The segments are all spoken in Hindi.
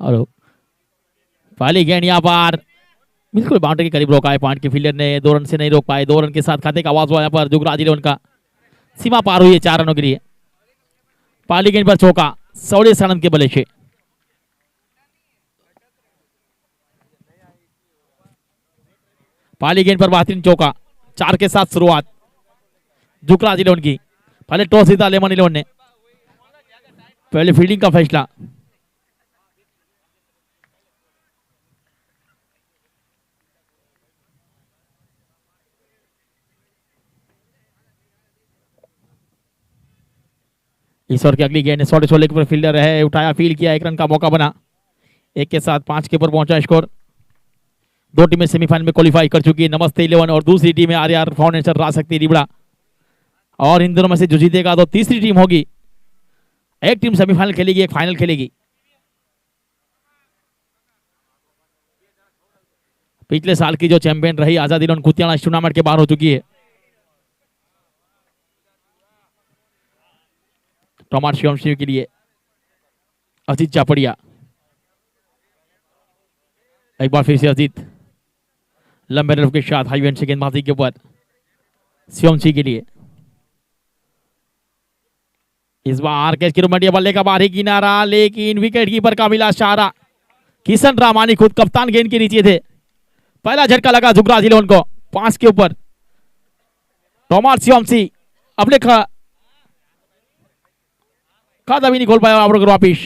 और पहली गेंद यहाँ पर बिल्कुल बाउंड्री के करीब रोका है पॉइंट के फील्डर ने, 2 रन से नहीं रोक पाए। 2 रन के साथ खाते का आवाज हुआ यहाँ पर जुगराज इलेवन का, सीमा पार हुई है 4 रनों के लिए। पहली गेंद पर चौका 16 रन के बल्ले से। पहली गेंद पर बेहतरीन चौका, 4 के साथ शुरुआत जुगराज इलेवन की। पहले टॉस जीता लेमन इलेवन ने, पहले फील्डिंग का फैसला। इस ओवर की अगली गेंद 16 के ऊपर फील्डर है, उठाया, फील्ड किया, 1 रन का मौका बना। 1 के साथ 5 के ऊपर पहुंचा स्कोर। 2 टीमें सेमीफाइनल में क्वालिफाई कर चुकी है, नमस्ते इलेवन और दूसरी टीम है आरआर फाउंडेशन राजशक्ति रिबड़ा। और इन दोनों में से जो जीतेगा तो तीसरी टीम होगी। एक टीम सेमीफाइनल खेलेगी, एक फाइनल खेलेगी। पिछले साल की जो चैंपियन रही आजाद इलेवन कुतियाना इस टूर्नामेंट के बाहर हो चुकी है। टोमार शिवम सिंह के लिए अजीत चापड़िया, एक बार फिर से अजीत लंबे रन के साथ हाई से गेंदबाजी के ऊपर शिवम सिंह के लिए। इस बार कैच की रुमटिया बल्ले का बाहरी किनारा, लेकिन विकेट कीपर का मिला सहारा। किशन रामानी खुद कप्तान गेंद के नीचे थे। पहला झटका लगा जुगराज इलेवन को 5 के ऊपर। टोमार शिवम सिंह अपने खाता भी नहीं खोल पाया वापिस।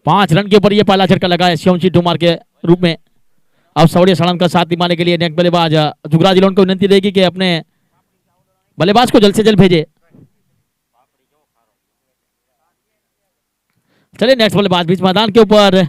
पांच रन के ऊपर ये पहला झटका लगा है शिवम सिंह टोमार के रूप में। अब 16 रन का साथ निभाने के लिए नेक बल्लेबाज जुगराज इलेवन को विनती रहेगी कि अपने बल्लेबाज को जल्द से जल्द भेजे। चलिए नेक्स्ट बल्लेबाज बीच मैदान के ऊपर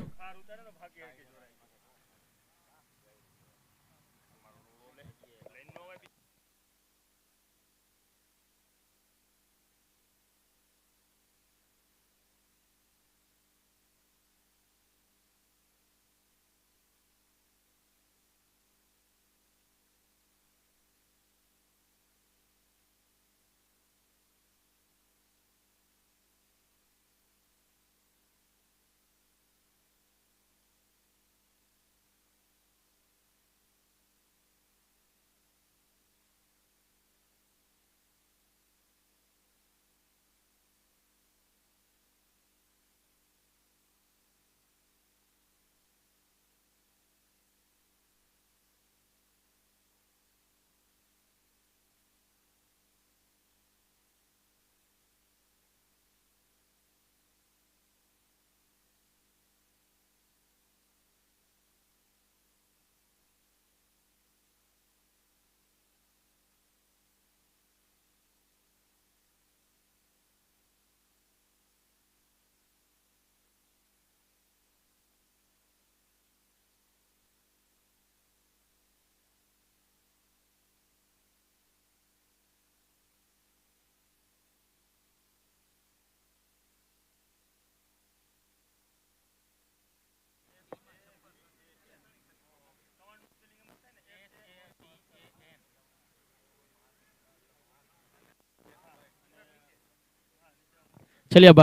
चलिए अब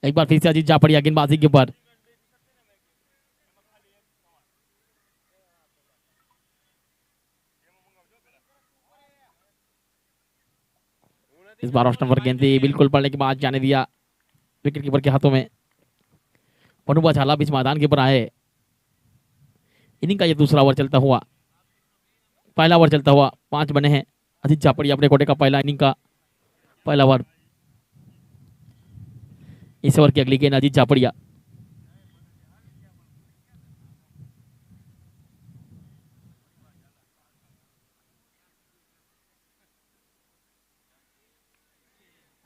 एक बार फिर से अजीत जाफरिया गेंदबाजी के ऊपर। इस बार ऑफ नंबर गेंद बिल्कुल पड़ने के बाद जाने दिया विकेट कीपर के हाथों में। पनुबा झाला बीच मैदान के ऊपर आए। इनिंग का ये दूसरा ओवर चलता हुआ, पहला ओवर चलता हुआ 5 बने हैं। अजीत जाफरिया अपने कोटे का पहला इनिंग का पहला ओवर। इस ओवर की अगली गेंद अजीत जाफरिया।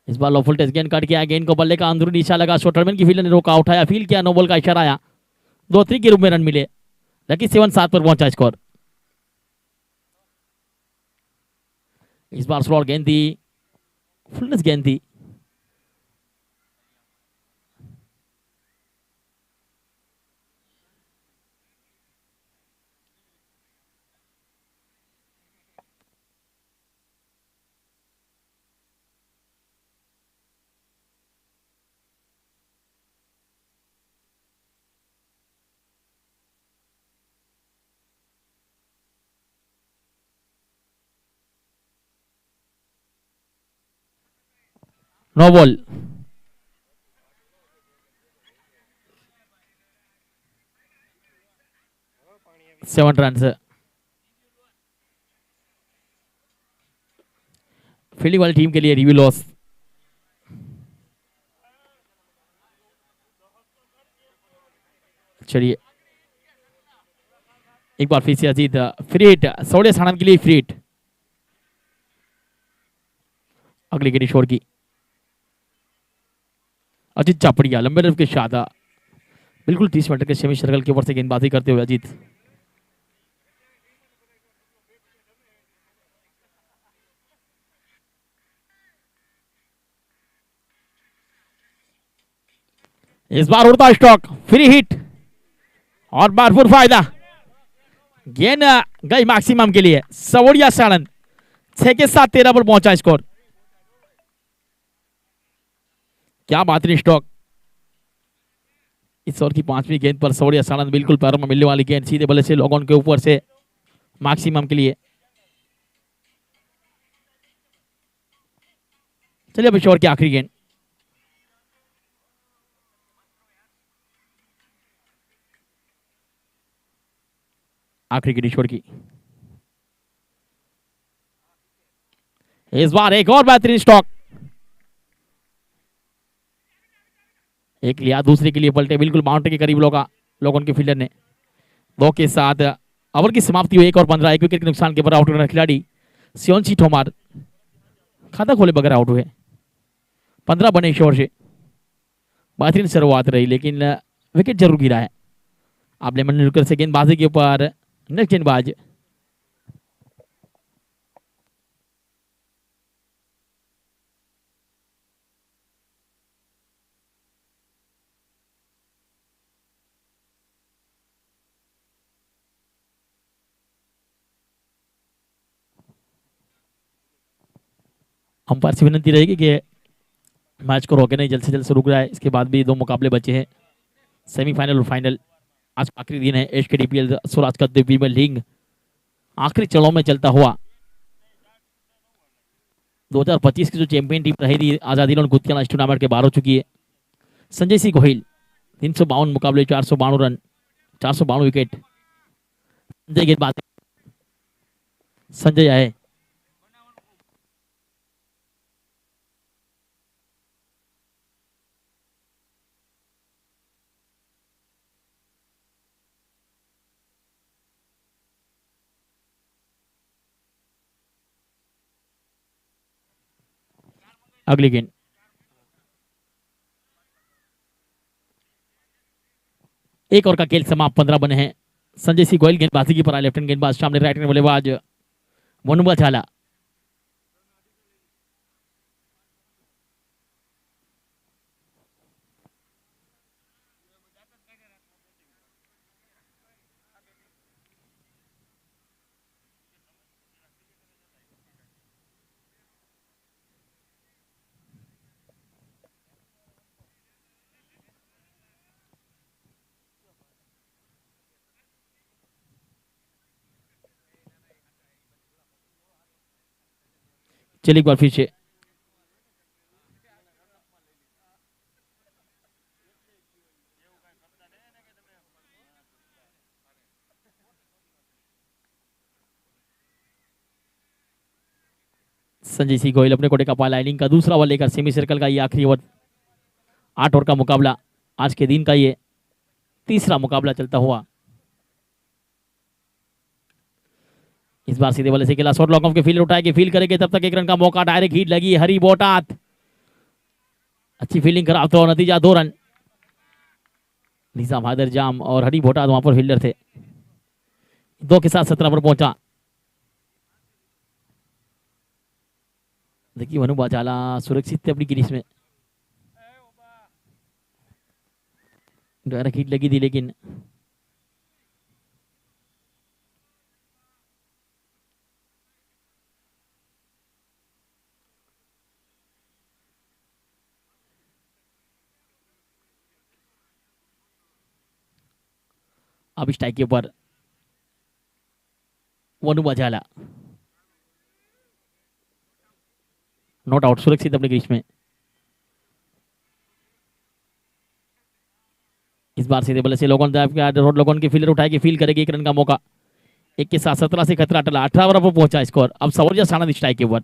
इस बार लो फुल गेंद काट किया, गेंद को बल्ले का अंदरूनी निशा लगा, शॉटरमैन की फील्डर ने रोका, उठाया, फील किया, नो बॉल का इशारा आया, 2-3 के रूप में रन मिले। लकी 7 पर पहुंचा स्कोर। इस बार स्लॉट गेंद थी, फुलनेस गेंद थी। No ball. Seven run. Fielding वाली टीम के लिए रिव्यू लॉस। चलिए एक बार फिर से अजीत फ्री हिट, सौड़े साणंद के लिए फ्री हिट। अगली गेंद शोर की, अजीत चापड़िया लंबे रन के साथ बिल्कुल 30 मीटर के सेमी सर्कल के ऊपर से गेंदबाजी करते हुए अजीत। इस बार उड़ता स्टॉक, फ्री हिट और भरपूर फायदा। गेंद गई मैक्सिमम के लिए। सवड़िया साणंद 6 के साथ 13 पर पहुंचा स्कोर। क्या बेहतरीन स्टॉक। इस ओवर की 5वीं गेंद पर सवड़िया साणंद बिल्कुल पैरों में मिलने वाली गेंद सीधे बल्ले से लॉग ऑन के ऊपर से मैक्सिमम के लिए। चलिए अब इस ओवर की आखिरी गेंद। आखिरी गेंद ईश्वर की। इस बार एक और बेहतरीन स्टॉक। एक लिया, दूसरे के लिए पलटे बिल्कुल बाउंड्री के करीब लोगों के फील्डर ने। 2 के साथ ओवर की समाप्ति हुई 1 और 15। 1 विकेट के नुकसान के पर आउट हुआ खिलाड़ी सियोनसी ठोमार। खाता खोले बगैर आउट हुए। 15 बने इस ओवर से। बेहतरीन शुरुआत रही लेकिन विकेट जरूर गिरा है। अब लेमन नुकर से गेंदबाजी के ऊपर नेक्स्ट गेंदबाज। अंपायर से विनती रहेगी कि मैच को रोके नहीं, जल्द से जल्द शुरू कराए। इसके बाद भी 2 मुकाबले बचे हैं, सेमीफाइनल और फाइनल। आज आखिरी दिन है एचकेडीपीएल स्वराज कप प्रीमियर लीग आखिरी चरणों में चलता हुआ। 2025 की जो चैंपियन टीम रही थी आजादी गुत्तियाना इस टूर्नामेंट के बाहर हो चुकी है। संजय सिंह गोहिल 352 मुकाबले 492 रन 492 विकेट। संजय गेंदबाज संजय आए। अगली गेंद। एक ओवर का खेल समाप्त। 15 बने हैं। संजय सिंह गोयल गेंदबाजी की पर आए। लेफ्ट हैंड गेंदबाज सामने राइट हैंड बल्लेबाज मनुबा झाला। चलिए एक बार फिर से संजय सिंह गोयल अपने कोटे का पाला लाइनिंग का दूसरा ओवर लेकर सेमी सर्कल का ये आखिरी ओवर। 8 ओवर का मुकाबला आज के दिन का ये तीसरा मुकाबला चलता हुआ। इस बार सीधे वाले से खेला शॉट लॉक ऑफ के फील्ड उठाएगी, फील्ड करेंगे तब तक 1 रन का मौका। डायरेक्ट हिट लगी हरी बोटात। अच्छी फील्डिंग खराब तो नतीजा 2 रन। निजाम हैदर जाम और हरी बोटात वहां पर फील्डर थे। 2 के साथ 17 पर पहुंचा। देखिए मनु बाचाला सुरक्षित थे अपनी क्रीज में। डायरेक्ट हिट लगी थी लेकिन अब स्ट्राइक के ऊपर मनु बाचाला नॉट आउट, सुरक्षित अपने क्रीज में। इस बार सीधे बल्ले से लोगन रोड लोगन की फील्डर उठाएगी, फील करेगी, एक रन का मौका। एक के साथ 17 से खतरा टला, 18 ओवर पर पहुंचा स्कोर। अब सौर्य सानंद स्ट्राइक के ऊपर।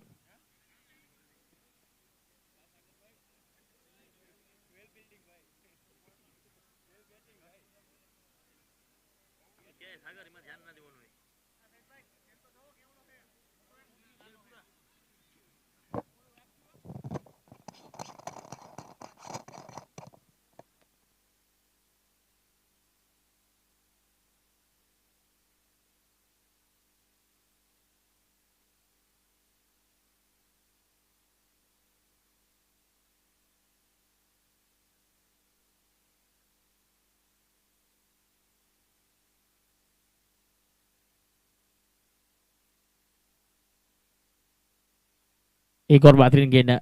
एक और बेहतरीन गेंद है।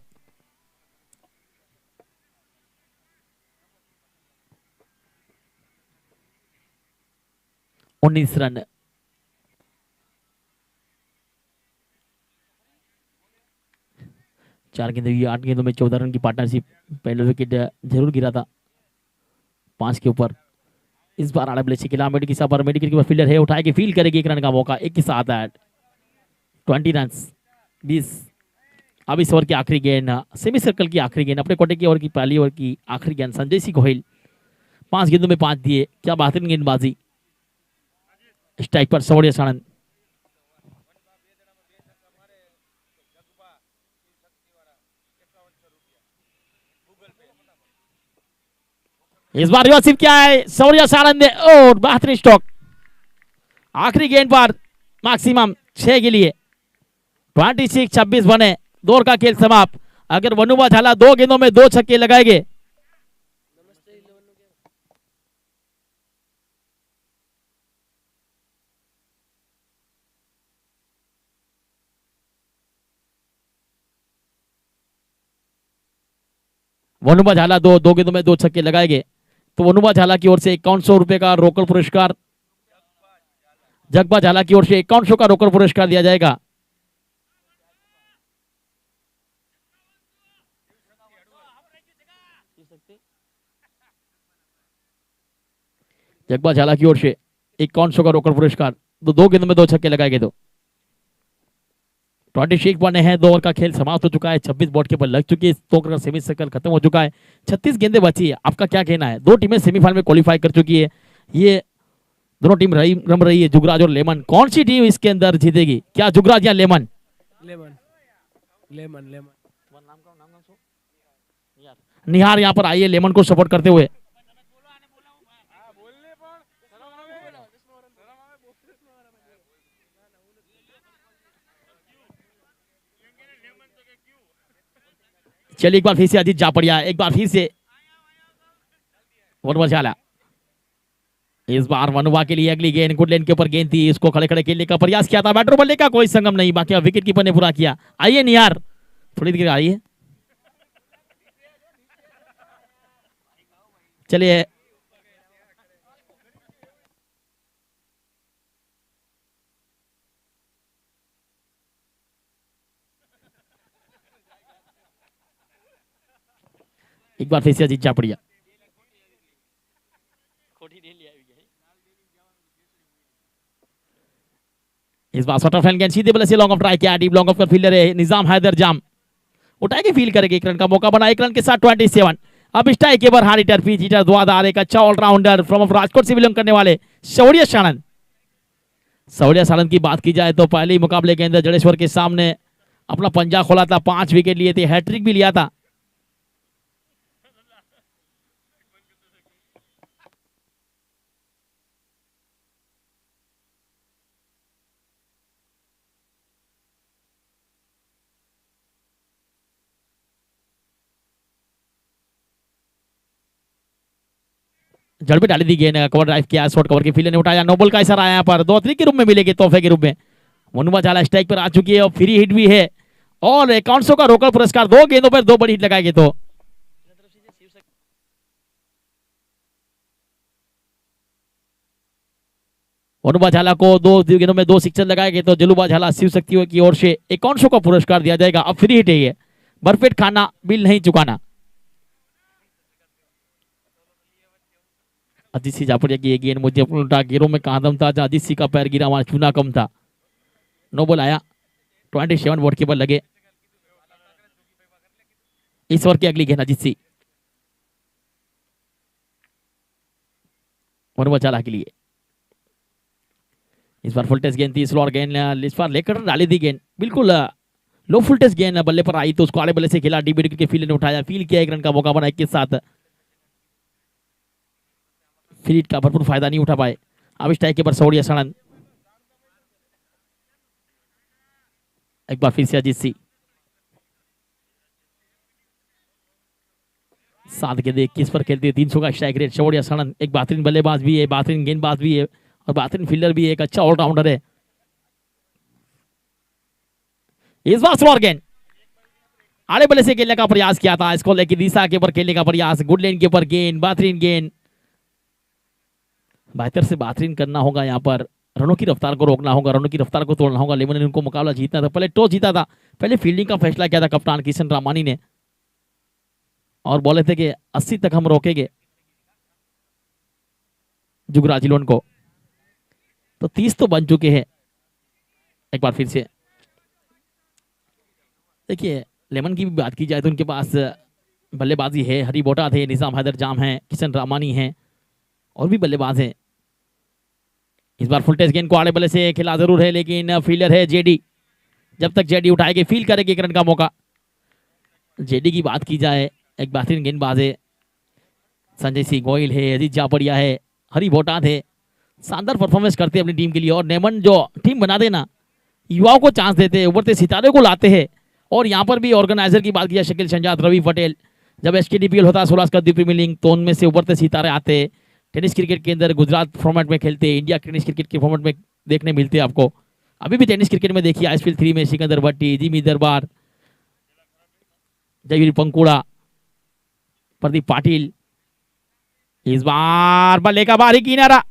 19 रन। चार गेंदों की 8 गेंदों में 14 रन की पार्टनरशिप। पहले विकेट जरूर गिरा था 5 के ऊपर। इस बार आड़ा बल्ले के खिलाफ मेडिकी साहब मेडिकल के फील्डर है, उठाएगी, फील करेगी, एक रन का मौका। एक के साथ है 20 रन 20। अब इस ओवर की आखिरी गेंद, सेमी सर्कल की आखिरी गेंद, अपने कोटे की ओवर की पहली ओवर की आखिरी गेंद। संजय सिंह गोहिल 5 गेंदों में 5 दिए, क्या बेहतरीन गेंदबाजी। स्ट्राइक पर सौर्य सानंद। इस बार रिवर्सिव क्या है सौर्य सानंद ने, और बेहतरीन स्ट्रोक। आखिरी गेंद पर मैक्सिमम 6 के लिए 26-26 बने, 2 ओवर का खेल समाप्त। अगर वनुमा झाला 2 गेंदों में 2 छक्के लगाएंगे वनुमा झाला 2 गेंदों में 2 छक्के लगाएंगे तो वनुमा झाला की ओर से 5100 रुपए का रोकड़ पुरस्कार, जगबा झाला की ओर से 5100 का रोकड़ पुरस्कार दिया जाएगा। जगबा झाला की ओर से 5100 का रोकड़ पुरस्कार, 2 गेंदों में 2 छक्के लगाएंगे तो 26 बने हैं। 2 ओवर का खेल समाप्त हो चुका है, 26 बॉट के ऊपर लग चुकी है, तो का सेमी सर्कल खत्म हो चुका है, 36 गेंदें बची है। आपका क्या कहना है? 2 टीमें सेमीफाइनल में क्वालिफाई कर चुकी है, ये दोनों टीम रम रही है, जुगराज और लेमन। कौन सी टीम इसके अंदर जीतेगी, क्या जुगराज या Lemon? Lemon Lemon Lemon. Nihar यहाँ पर आइए लेमन को सपोर्ट करते हुए। चलिए एक बार फिर से अजीत जापड़िया, एक बार फिर से वनुमा झाला। इस बार वनुमा के लिए अगली गेंद गुड लेन के ऊपर गेंद थी, इसको खड़े खड़े खेलने का प्रयास किया था, बैटर बल्ले का कोई संगम नहीं, बाकी विकेट कीपर ने पूरा किया। आइए निहार थोड़ी देर आइए, चलिए एक बार फिर से अजीत जापड़िया। इस बार शॉर्ट ऑफ हैंड गेंद सीधे बल्ले से लॉन्ग ऑफ ट्राई किया, डीप लॉन्ग ऑफ का फील्डर है निजाम हैदर जाम, उठाएगी, फील करेगी, एक रन का मौका बना, 1 रन के साथ 27। अब स्ट्राइक के बार हार्ड हिटर, पिच हिटर, धुआंधार, एक अच्छा ऑलराउंडर फ्रॉम ऑफ राजकोट से बिलोंग करने वाले शौर्य सानंद। शौर्य सानंद की बात की जाए तो पहले ही मुकाबले के अंदर जडेश्वर के सामने अपना पंजा खोला था, 5 विकेट लिए थे, हैट्रिक भी लिया था। जड़ पे डाली दी गेंद, कवर ड्राइव किया, शॉर्ट कवर के फील्डर ने उठाया, नोबल का इशारा आया पर 2-3 के रूप में मिलेगी, तोहफे के रूप में। वनुमा झाला स्ट्राइक पर आ चुकी है और फ्री हिट भी है, और 5100 का रोकड़ पुरस्कार। 2 गेंदों पर 2 बड़ी हिट लगाएंगे तो वनुमा झाला को 2 गेंदों में 2 सिक्सर लगाएंगे तो जलूबा झाला शिव शक्ति की ओर से 5100 का पुरस्कार दिया जाएगा। अब फ्री हिट है ये, बरपेट खाना, बिल नहीं चुकाना। अजीत सिंह जाफरिया की ये गेंद मुझे उल्टा गिरों में कहा दम था, जहाँ अजीत सिंह का पैर गिरा वहां चूना कम था। नो बॉल आया, 27 वोट के बल लगे। इस ओवर की अगली गेंद अजीत सिंह मनोज झाला के लिए। इस बार फुल टेस्ट गेंद थी, स्लोअर गेंद इस बार लेकर डाली थी गेंद, बिल्कुल लो फुल टेस्ट गेंद बल्ले पर आई तो उसको आड़े बल्ले से खेला, डी विकेट के फील्ड ने उठाया, फील्ड किया, 1 रन का मौका बना 21 साथ। फील्ड का भरपूर फायदा नहीं उठा पाए। अब इस टाइम के पर सौड़िया सड़न, एक बार फिर से अजीत सिंह 7 गेंद 21 पर खेलते हैं, 300 का स्ट्राइक रेट। सौड़िया सड़न एक बेहतरीन बल्लेबाज भी है, बेहतरीन गेंदबाज भी है और बेहतरीन फील्डर भी है, एक अच्छा ऑलराउंडर है। इस बार स्लोअर गेंद आड़े बल्ले से खेलने का प्रयास किया था, इसको लेकर दिशा के ऊपर खेलने का प्रयास, गुड लेन के ऊपर गेंद, बेहतरीन गेंद, बेहतर से बेहतरीन करना होगा। यहाँ पर रनों की रफ्तार को रोकना होगा, रनों की रफ्तार को तोड़ना होगा। लेमन ने उनको मुकाबला जीतना था, पहले टॉस जीता था, पहले फील्डिंग का फैसला किया था कप्तान किशन रामानी ने और बोले थे कि 80 तक हम रोकेंगे जुगराज लोन को, तो 30 तो बन चुके हैं। एक बार फिर से देखिए, लेमन की भी बात की जाए तो उनके पास बल्लेबाजी है, हरी बोटा थे, निजाम हैदर जाम है, किशन रामानी है और भी बल्लेबाज हैं। इस बार फुल टेस्ट गेंद को आड़े बल्ले से खेला जरूर है, लेकिन फील्डर है जेडी, जब तक जेडी उठाएगी फील्ड करेगी 1 रन का मौका। जेडी की बात की जाए, एक बेहतरीन गेंदबाज है, संजय सिंह गोयल है, अजीत जाफरिया है, हरी बोटा थे, शानदार परफॉर्मेंस करते हैं अपनी टीम के लिए। और नेमन जो टीम बना देना, युवाओं को चांस देते हैं, उभरते सितारे को लाते हैं। और यहाँ पर भी ऑर्गेनाइजर की बात की जाए, शकील शहजाद, रवि पटेल, जब एसकेडीपीएल होता है 16 का प्रीमियर लीग, तो उनमें से उभरते सितारे आते हैं। टेनिस क्रिकेट के अंदर गुजरात फॉर्मेट में खेलते हैं, इंडिया टेनिस क्रिकेट के फॉर्मेट में देखने मिलते हैं आपको। अभी भी टेनिस क्रिकेट में देखिए, आईएसपीएल 3 में सिकंदर भट्टी, जिमी दरबार, जयवीर पंकुड़ा, प्रदीप पाटिल। इस बार बल्ले का बाहरी किनारा,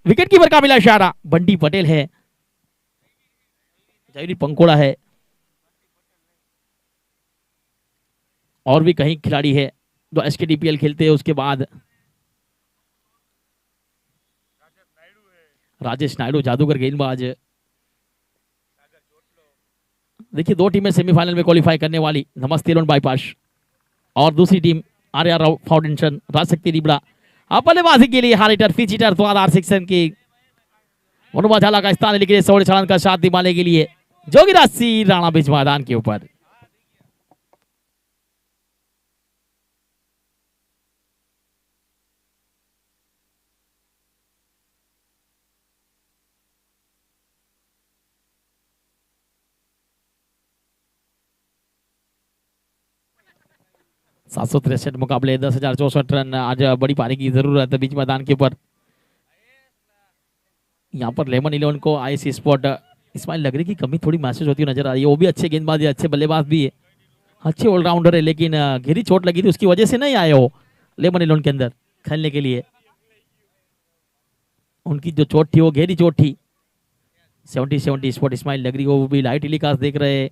विकेट कीपर का मिला इशारा, बंटी पटेल है, जयवीर पंकुड़ा है और भी कहीं खिलाड़ी है जो एसकेडीपीएल खेलते हैं। उसके बाद राजेश नायडू, जादूगर गेंदबाज। देखिए, 2 टीमें सेमीफाइनल में क्वालिफाई करने वाली, नमस्ते लोन बाईपास और दूसरी टीम आर्या राव फाउंडेशन राजशक्ति रिबड़ा। अब बल्लेबाजी के लिए हारिटर फीचीटर तो आधार सेक्शन की मनोज झाला का स्थान लेके सौड़े छलांग का साथ दिवाने के लिए जोगीराज सिंह राणा बीच मैदान के ऊपर। सात सौ 63 मुकाबले 10,064 रन, आज बड़ी पारी की जरूरत है बीच मैदान के ऊपर। यहाँ पर लेमन 11 को आईसी स्पॉट इस्माइल लगरी की कमी थोड़ी महसूस होती नजर आ रही है। वो भी अच्छे गेंदबाज है, अच्छे बल्लेबाज भी है, अच्छे ऑलराउंडर है, लेकिन गहरी चोट लगी थी, उसकी वजह से नहीं आए वो लेमन 11 के अंदर खेलने के लिए। उनकी जो चोट थी वो गहरी चोट थी। 70 स्पॉट इस्माइल लगरी को भी लाइव टेलीकास्ट देख रहे,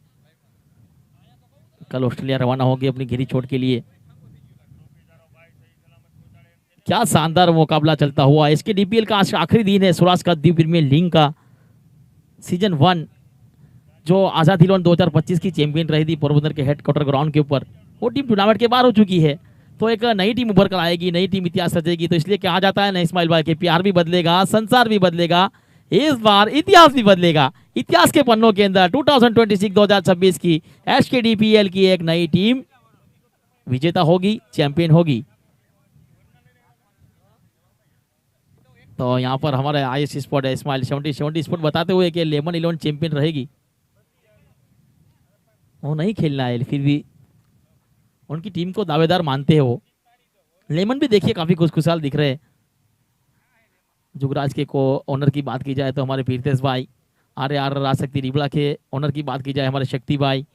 कल ऑस्ट्रेलिया रवाना होगी अपनी गहरी चोट के लिए। क्या शानदार मुकाबला चलता हुआ, इसके डीपीएल का आखिरी दिन है, स्वराज का द्वीप प्रीमियर लीग का सीजन 1, जो आजाद हिलोन 2025 की चैंपियन रही थी पोरबंदर के हेडक्वार्टर ग्राउंड के ऊपर। वो टीम टूर्नामेंट के बाहर हो चुकी है, तो एक नई टीम उभर कर आएगी, नई टीम इतिहास रचेगी। तो इसलिए कहा जाता है ना इस्माइल भाई के प्यार भी बदलेगा, संसार भी बदलेगा, इस बार इतिहास भी बदलेगा। इतिहास के पन्नों के अंदर 2026 की एसकेडीपीएल की एक नई टीम विजेता होगी, चैंपियन होगी। तो यहाँ पर हमारे आईएससी स्पॉट है इस्माइल 70 स्पॉट बताते हुए कि लेमन 11 चैंपियन रहेगी। वो नहीं खेलना है, फिर भी उनकी टीम को दावेदार मानते हैं वो। लेमन भी देखिए काफी खुशखुशाल दिख रहे हैं। जुगराज के को ओनर की बात की जाए तो हमारे पीरतेश भाई, आर राजशक्ति रिबड़ा के ओनर की बात की जाए हमारे शक्ति भाई,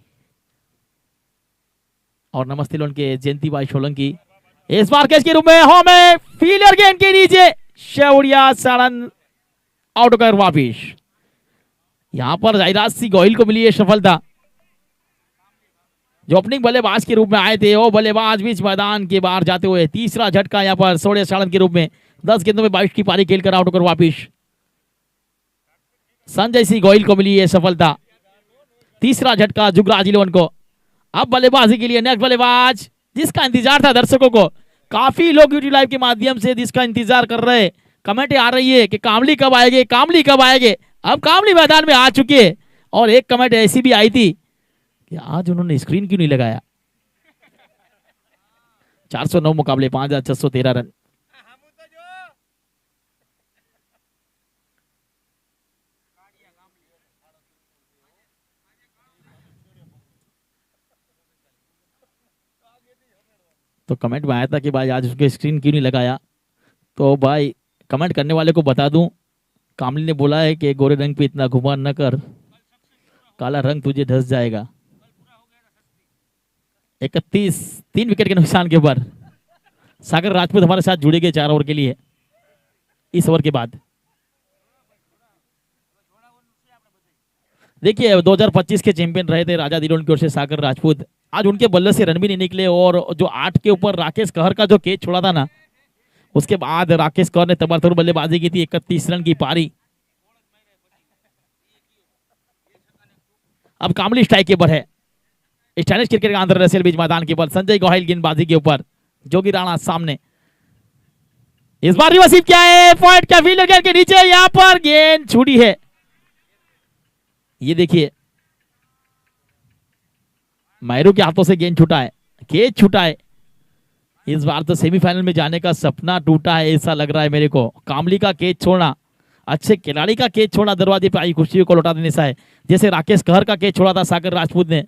और नमस्ते लोन के जयंती भाई सोलंकी। इस बार कैच के रूप में हमें फील्डर गेंद के नीचे शौर्या सारण आउट कर वापिस। यहां पर जयराज सिंह गोहिल को मिली है सफलता, जो ओपनिंग बल्लेबाज के रूप में आए थे। वो बल्लेबाज बीच मैदान के बाहर जाते हुए तीसरा झटका यहाँ पर शौर्य सारण के रूप में 10 गेंदों में 22 की पारी खेलकर आउट होकर वापिस संजय सिंह गोयल को मिली है सफलता। तीसरा झटका जुगराज 11 को। अब बल्लेबाजी के लिए नेक्स्ट बल्लेबाज जिसका इंतजार था दर्शकों को, काफी लोग यूट्यूब लाइव के माध्यम से जिसका इंतजार कर रहे, कमेंट आ रही है कि कामली कब आएंगे, कामली कब आएंगे। अब कामली मैदान में आ चुके हैं और एक कमेंट ऐसी भी आई थी कि आज उन्होंने स्क्रीन क्यों नहीं लगाया। 409 मुकाबले 5613 रन। तो कमेंट में आया था कि भाई आज उसके स्क्रीन क्यों नहीं लगाया। तो भाई कमेंट करने वाले को बता दूं, कामली ने बोला है कि गोरे रंग पे इतना घुमान न कर, काला रंग तुझे धस जाएगा। 31 3 विकेट के नुकसान के ऊपर सागर राजपूत हमारे साथ जुड़ेंगे 4 ओवर के लिए इस ओवर के बाद। देखिए 2025 के चैंपियन रहे थे राजा दिलोन की ओर से सागर राजपूत। आज उनके बल्ले से रन भी नहीं निकले और जो 8 के ऊपर राकेश कहर का जो कैच छोड़ा था ना, उसके बाद राकेश कहर ने तबादुल बल्लेबाजी की थी। 31 रन की पारी। अब कामली स्ट्राइक के ऊपर है। स्टैनिश क्रिकेट का अंतरराष्ट्रीय बीच मैदान के ऊपर संजय गोयल गेंदबाजी के ऊपर, जोगी राणा सामने। इस बार रिवर्सिव क्या है, पॉइंट क्या फील्डर के नीचे, यहां पर गेंद छूटी है। ये देखिए मैरू के हाथों से गेंद छूटा है, कैच छूटा है। इस बार तो सेमीफाइनल में जाने का सपना टूटा है ऐसा लग रहा है मेरे को। कामली का कैच छोड़ना, अच्छे खिलाड़ी का कैच छोड़ा दरवाजे पे आई खुशियों को लौटा देने सा है, जैसे राकेश कहर का कैच छोड़ा था सागर राजपूत ने।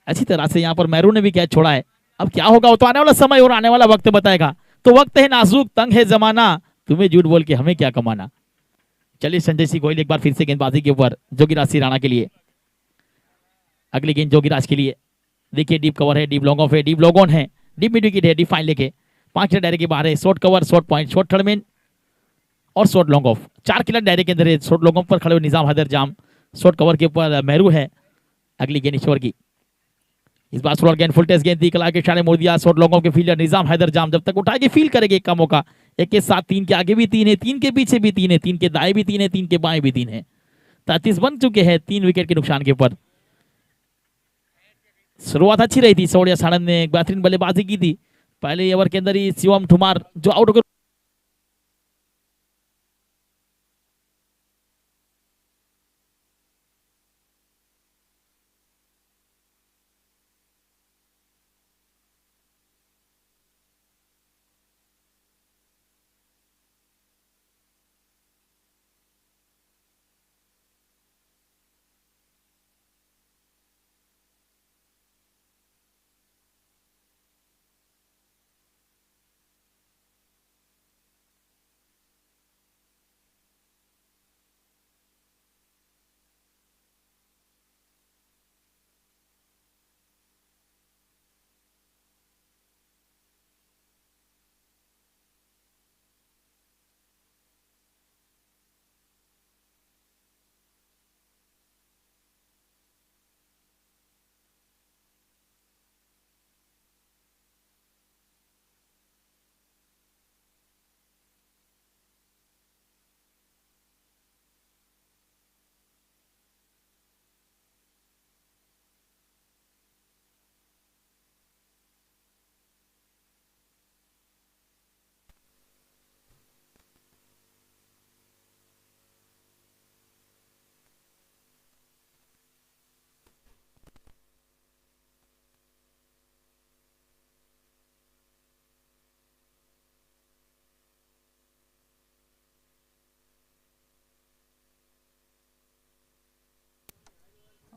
अच्छी तरह से यहाँ पर मैरू ने भी कैच छोड़ा है। अब क्या होगा वो तो आने वाला समय और आने वाला वक्त बताएगा। तो वक्त है नाजुक, तंग है जमाना, तुम्हें झूठ बोल के हमें क्या कमाना। चलिए संजय सिंह गोयल एक बार फिर से गेंदबाजी के ऊपर, जोगीराज सिंह राणा के लिए। अगली गेंद जोगीराज के लिए। देखिए डीप कवर है, डीप लॉन्ग ऑफ है, डीप लॉन्ग ऑन है, डीप मिड विकेट है, डीप फाइन लेके 5 खिलाड़ी दायरे के बाहर है। Short cover, short point, short third man और शॉर्ट लॉन्ग ऑफ। 4 खिलाड़ी दायरे के अंदर है। शॉर्ट लॉन्ग ऑफ पर खड़े हुए निजाम हैदर जाम, शॉर्ट कवर के ऊपर मेहरू है। अगली गेंद ईश्वर की। इस बार स्लोअर गेंद, फुल टेस्ट गेंद थी, कला के इशारे मोड़ दिया। शॉर्ट लॉन्ग ऑफ के फील्डर निजाम हैदर जाम जब तक उठाएगी फील करेंगे एक का मौका। एक के साथ 3 के आगे भी 3 है, 3 के पीछे भी 3 है, 3 के दाएं भी 3 है, 3 के बाएं भी 3 है। 33 बन चुके हैं 3 विकेट के नुकसान के ऊपर। शुरुआत अच्छी रही थी, सौड़िया साड़न ने एक बेहतरीन बल्लेबाजी की थी पहले ओवर के अंदर ही। शिवम ठुमार जो आउट होकर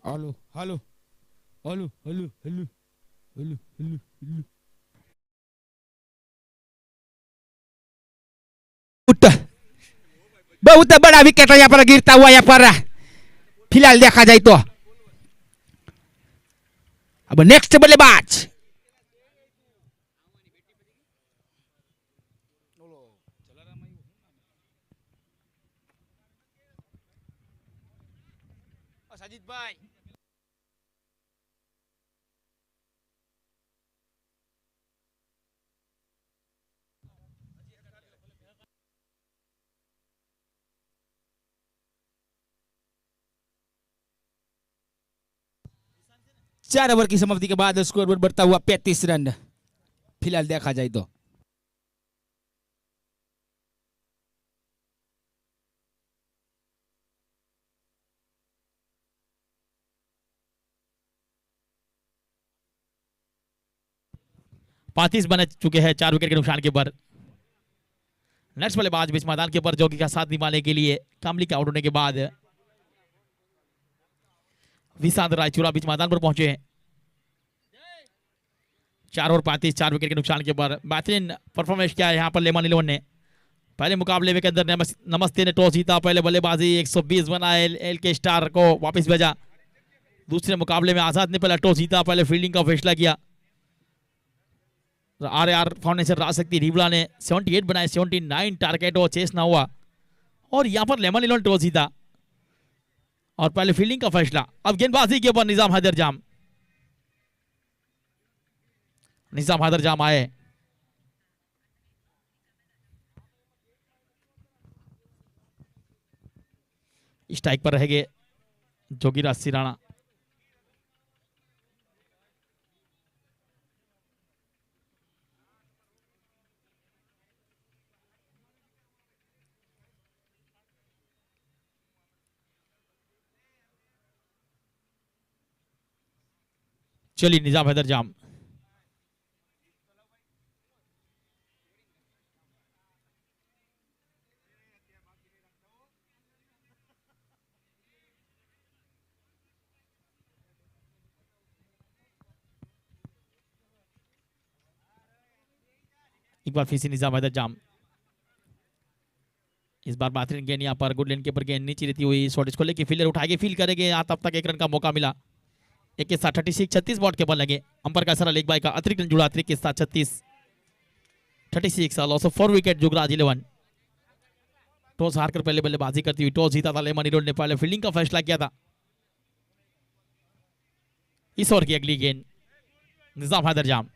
hello hello hello hello hello hello hello hello बहुत बड़ा विकेट यहाँ पर गिरता हुआ यहाँ पर फिलहाल देखा जाए तो। अब नेक्स्ट बल्लेबाज साजिद भाई। 4 ओवर की समाप्ति के बाद स्कोर बोर्ड बढ़ता हुआ 35 रन फिलहाल देखा जाए तो। पैंतीस बन चुके हैं 4 विकेट के नुकसान के ऊपर। नेक्स्ट बल्लेबाज बीच मैदान के ऊपर जोगी का साथ निभाने के लिए कामली के आउट होने के बाद विशांत रायचूरा बीच मैदान पर पहुंचे हैं। 4 और 35 4 विकेट के नुकसान के ऊपर बेहतरीन परफॉर्मेंस किया है यहाँ पर लेमन इलेवन ने। पहले मुकाबले के अंदर नमस्ते ने टॉस जीता, पहले बल्लेबाजी 120 बनाए, एल के स्टार को वापस भेजा। दूसरे मुकाबले में आजाद ने पहले टॉस जीता, पहले फील्डिंग का फैसला किया। आर फाउंडेशन राजशक्ति रिवला ने 78 बनाए, 79 टारगेट और चेस ना हुआ और यहां पर लेमन इलेवन टॉस जीता और पहले फील्डिंग का फैसला। अब गेंदबाजी के ऊपर निजाम हैदर जाम आए। स्ट्राइक पर रहेंगे जोगीराज सिराणा। चलिए निजाम हैदर जाम एक बार फिर से निजाम हैदर जाम। इस बार बेहतरीन गेंद यहाँ पर गुड लेन के ऊपर गेंद नीचे रहती हुई शॉर्ट इसको लेके फील्डर उठाएंगे, फील करेंगे यहाँ तब तक 1 रन का मौका मिला। 1 के साथ 36 बॉट के बॉल लगे। अंपर का सरा लेग बाय का अतिरिक्त रन जुड़ा 1 के साथ 36 loss of 4 wicket Jugraj 11। Toss हारकर पहले बल्लेबाजी करती हुई टॉस जीता था लेमन इलेवन ने, पहले फील्डिंग का फैसला किया था। इस ओवर की अगली गेंद निजाम हैदर जाम।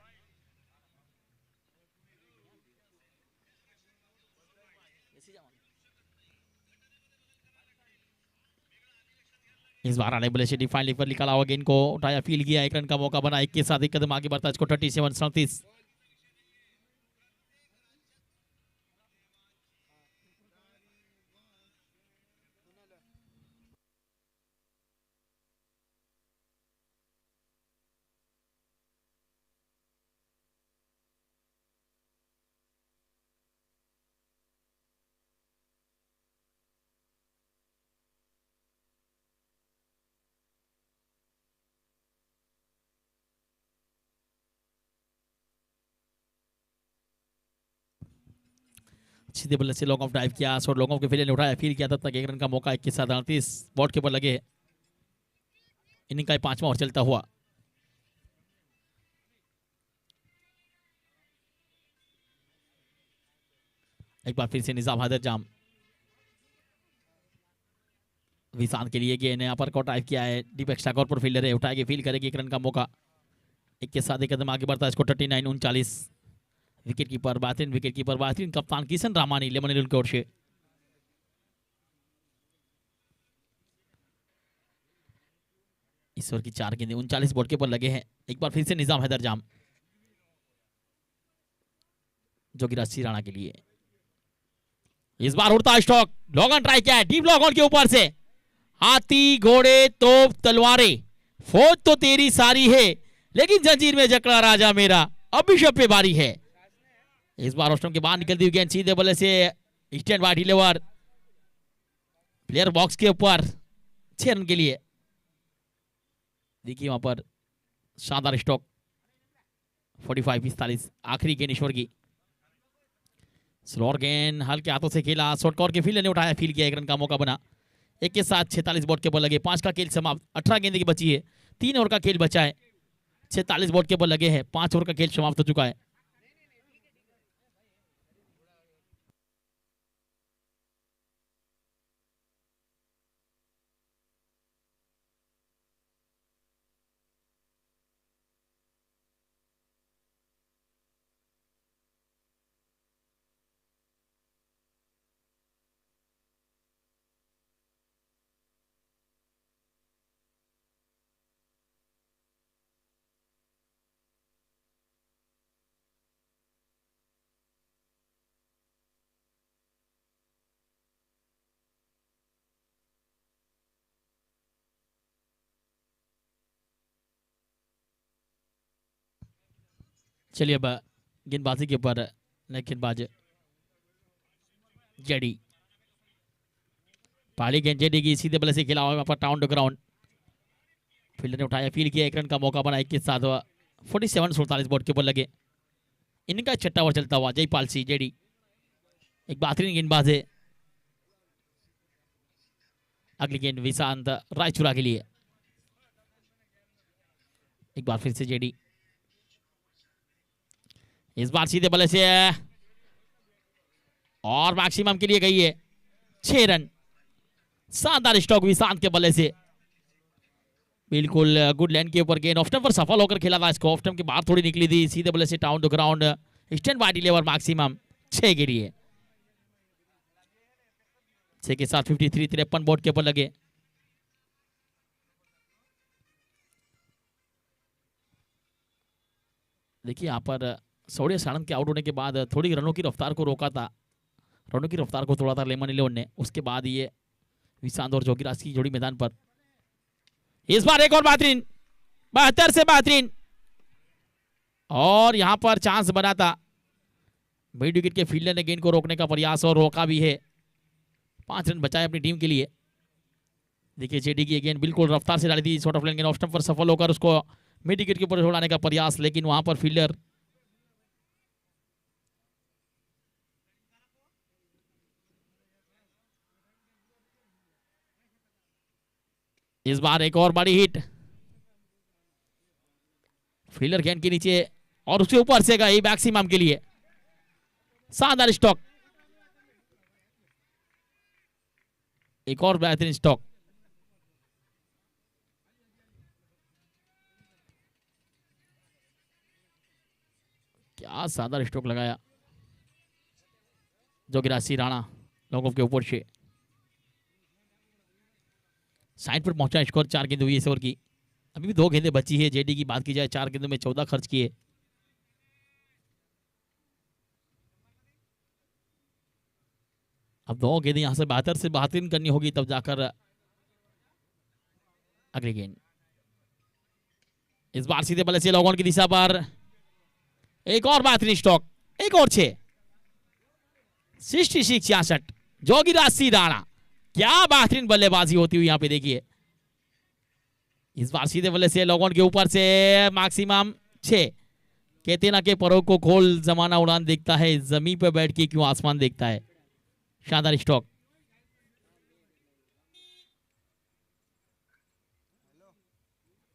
इस बार आने वाले से डिफाइन लेग पर निकाला हुआ गेंद को उठाया, फील किया, 1 रन का मौका बना। 1 के साथ 1 कदम आगे बढ़ता है, इसको 37 सीधे बल्ले से लॉन्ग ऑफ ड्राइव किया और लॉन्ग ऑफ के फील्ड ने उठाया, फील किया, तब तक 1 रन का मौका। 1 के साथ 38 बॉट के ऊपर लगे। इनिंग का 5वां ओवर चलता हुआ। एक बार फिर से निजाम हैदर जाम। विशांत के लिए गेंद यहाँ पर को ड्राइव किया है, डीप एक्स्ट्रा कॉर्नर पर फील्डर है, उठाएगी, फील करेगी, 1 रन का मौका। 1 के साथ 1 कदम आगे बढ़ता है, इसको 39 विकेट कीपर बेहतरीन कप्तान किशन रामानी लेमन इलेवन की ओर से। इस ओवर की 4 गेंदें 39 बॉट के ऊपर लगे हैं। एक बार फिर से निजाम हैदर जाम जोगीराज सिराणा के लिए। इस बार उड़ता स्टॉक, लॉन्ग ऑन ट्राई किया है, डीप लॉन्ग ऑन के ऊपर से। हाथी घोड़े तोप तलवारें फौज तो तेरी सारी है, लेकिन जंजीर में जकड़ा राजा मेरा, अभिषेक पे बारी है। इस बार ऑस्ट्रम के बाहर निकलती हुई गेंद सीधे बल्ले से stand by deliver, player box के ऊपर 6 रन के लिए। देखिए वहां पर शानदार स्टॉक 45-45 आखिरी गेंद ईश्वर की। स्लोअर गेंद हल्के हाथों से खेला, शॉर्ट कॉर्नर के फील्डर ने उठाया, फील किया, 1 रन का मौका बना। 1 के साथ 46 बॉट के बॉल लगे। 5 का खेल समाप्त, 18 गेंद की बची है, 3 ओवर का खेल बचा है, 46 बॉट के बॉल लगे हैं, 5 ओवर का खेल समाप्त हो चुका है। चलिए अब गेंदबाजी के ऊपर नए गेंदबाज जेडी। पहली गेंद जेडी की सीधे बल्ले से खेला हुआ वहां पर टाउन टू ग्राउंड। फील्डर ने उठाया, फील्ड किया, 1 रन का मौका बना 21 47 बोर्ड के ऊपर लगे। इनका छठा ओवर चलता हुआ जयपाल सिंह जेडी एक बेहतरीन गेंदबाज है। अगली गेंद विशांत रायचूरा के लिए। एक बार फिर से जेडी, इस बार सीधे बल्ले से और मैक्सिमम के लिए गई है 6 रन। शानदार स्ट्रोक विशांत के बल्ले से, बिल्कुल गुड लाइन के ऊपर गेंद ऑफ स्टंप पर सफल होकर खेला था। इसको ऑफ स्टंप के बाहर थोड़ी निकली थी, सीधे बल्ले से town to ground stand by deliver maximum 6 के लिए। 6 के साथ 53 बोर्ड के ऊपर लगे। देखिए यहाँ पर सौर्य सानंद के आउट होने के बाद थोड़ी रनों की रफ्तार को रोका था, रनों की रफ्तार को तोड़ा था लेमन 11 ने। उसके बाद ये विशांत और जोगीराज की जोड़ी मैदान पर। इस बार एक और बेहतरीन 72 से बेहतरीन, और यहां पर चांस बना था। मिड विकेट के फील्डर ने गेंद को रोकने का प्रयास और रोका भी है। 5 रन बचाए अपनी टीम के लिए। देखिए जेडी की गेंद बिल्कुल रफ्तार से डाली थी, शॉर्ट ऑफ लेन गेंद ऑफ स्टंप पर सफल होकर उसको मिड विकेट के ऊपर छोड़ाने का प्रयास, लेकिन वहां पर फील्डर इस बार एक और बड़ी हिट, फील्डर गेंद के नीचे और उसके ऊपर से गई मैक्सिमम के लिए। शानदार स्टॉक, एक और बेहतरीन स्टॉक। क्या शानदार स्ट्रोक लगाया जोगीराज सिंह राणा लोगों के ऊपर से। साइड पर पहुंचा स्कोर 4 गेंद हुई इस ओवर की। अभी भी 2 गेंदें बची है। जेडी की बात की जाए 4 गेंदों में 14 खर्च किए। अब 2 गेंदें यहां से 72 से बेहतरीन करनी होगी, तब जाकर अगली गेंद। इस बार सीधे बल्ले से लॉग ऑन की दिशा पर एक और बेहतरीन स्ट्रोक, एक और 6 66 जोगीराज सिंह राणा। क्या बेहतरीन बल्लेबाजी होती हुई यहां पे देखिए। इस बार सीधे बल्ले से लॉग ऑन के ऊपर से मैक्सिमम 6। कहते ना कि परों को खोल जमाना उड़ान देखता है, जमीन पर बैठ के क्यों आसमान देखता है। शानदार स्ट्रोक।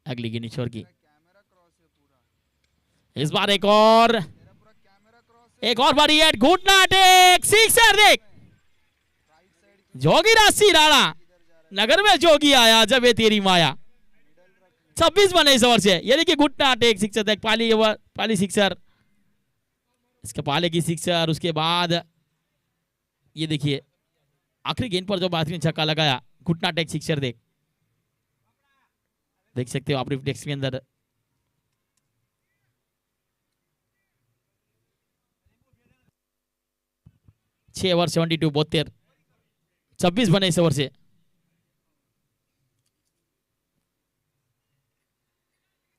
अगली गेंद ईश्वर की। इस बार एक और बड़ी एट, घुटना टेक, सिक्सर देख। जोगीराज सिंह राणा, नगर में जोगी आया जब ये तेरी माया। 26 बने इस ओवर से। ये देखिए घुटना टेक सिक्सर देख, पहली सिक्सर, इसके पहले की सिक्सर, उसके बाद ये देखिए आखिरी गेंद पर जो बेहतरीन छक्का लगाया, घुटना टेक सिक्सर देख सकते हो आप रिफ्लेक्स के अंदर। छह ओवर 72 72, 26 बने इस ओवर से।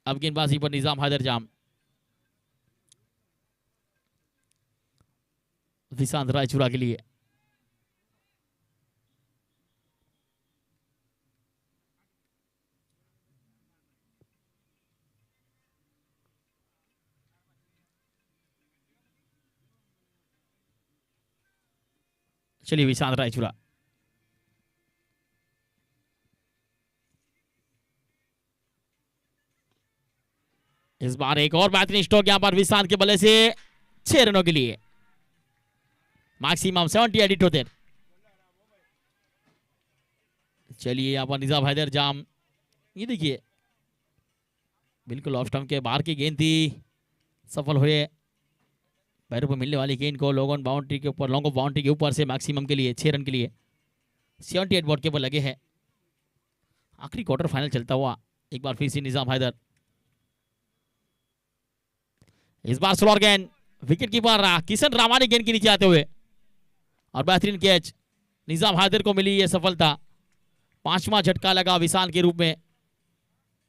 अब गेंदबाजी पर निजाम हैदर जाम, विशांत रायचूरा के लिए। चलिए विशांत रायचूरा। इस बार एक और बेहतरीन स्ट्रोक यहां पर विशांत के बल्ले से 6 रनों के लिए। मैक्सिमम 70 होते। चलिए यहां पर निजाम हैदर जाम, ये देखिए बिल्कुल ऑफ स्टंप के बाहर की गेंद थी, सफल हुए। पैरों पर मिलने वाली गेंद को लॉन्ग ऑन बाउंड्री के ऊपर, लॉन्ग ऑफ बाउंड्री के ऊपर से मैक्सिमम के लिए 6 रन के लिए 78 बोर्ड के ऊपर लगे हैं। आखिरी क्वार्टर फाइनल चलता हुआ एक बार फिर से निजाम हैदर। इस बार स्लोअर गेंद, विकेट कीपर किशन रामानी गेंद के नीचे आते हुए, और बेहतरीन कैच निजाम हैदर को मिली ये सफलता। 5वां झटका लगा विशाल के रूप में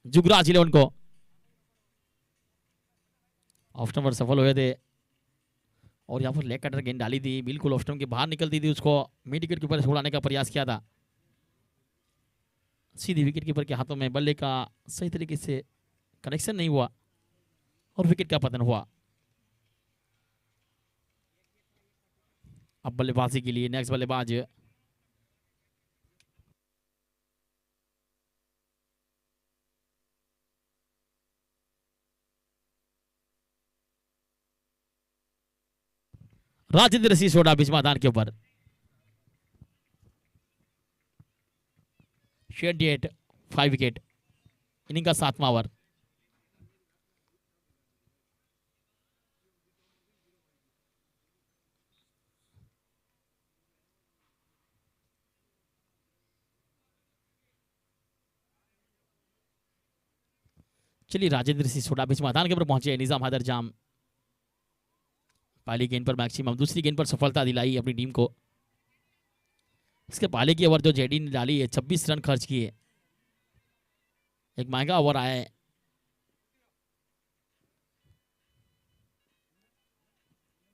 जुगराज 11 को। ऑफ स्टंप पर सफल हुए थे और यहाँ पर लेग कटर गेंद डाली थी, बिल्कुल ऑफ स्टंप के बाहर निकलती थी, उसको मिड विकेट कीपर से उड़ाने का प्रयास किया था। सीधी विकेट कीपर के हाथों में बल्ले का सही तरीके से कनेक्शन नहीं हुआ और विकेट का पतन हुआ। अब बल्लेबाजी के लिए नेक्स्ट बल्लेबाज राजेंद्र सिंह सोडा बीच मैदान के ऊपर। 5 विकेट, इनिंग का 7वां ओवर। चलिए राजेंद्र सिंह सोडा बीच मैदान के ऊपर पहुंचे। निजाम हैदर जाम पहली गेंद पर मैक्सिमम, दूसरी गेंद पर सफलता दिलाई अपनी टीम को। इसके पहले की ओवर जो जेडी ने डाली है 26 रन खर्च किए, एक महंगा ओवर आया है।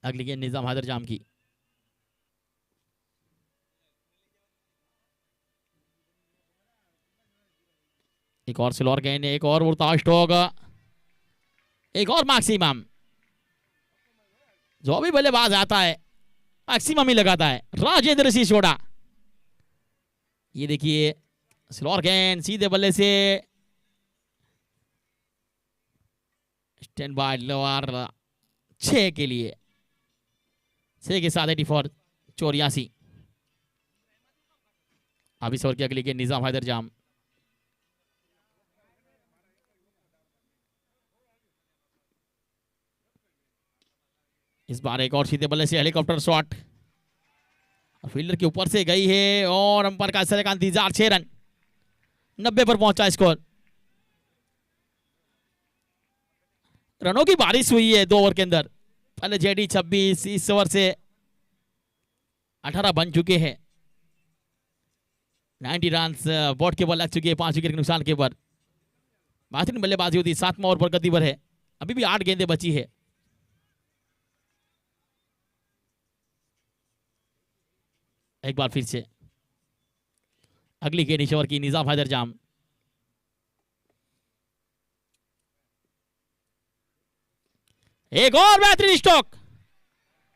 अगली गेंद निजाम हैदर जाम की। एक और स्लोअर गेंद, एक और उड़ता स्ट्रोक, एक और मैक्सिमम। जो भी बल्लेबाज आता है मैक्सिमम ही लगाता है राजेंद्र सिंह सोडा। ये देखिए स्लोअर गेंद सीधे बल्ले से, स्टैंड बाय लोअर 6 के लिए, 6 के साथ 84 84। अब इस ओवर की अगली गेंद निजाम हैदर जाम। इस बार एक और सीधे बल्ले से हेलीकॉप्टर शॉट, फील्डर के ऊपर से गई है और अंपायर का इशारे का इंतजार। 6 रन, 90 पर पहुंचा स्कोर। रनों की बारिश हुई है 2 ओवर के अंदर। पहले जेडी 26, इस ओवर से 18 बन चुके हैं। 90 रन बोर्ड के बॉल लग चुके हैं 5 विकेट के नुकसान के ऊपर। बेहतरीन बल्लेबाजी होती, 7वां ओवर पर गति पर है, अभी भी 8 गेंदें बची है। एक बार फिर से अगली गेंद इस ओवर की निजाम हैदर जाम। एक और बेहतरीन stroke,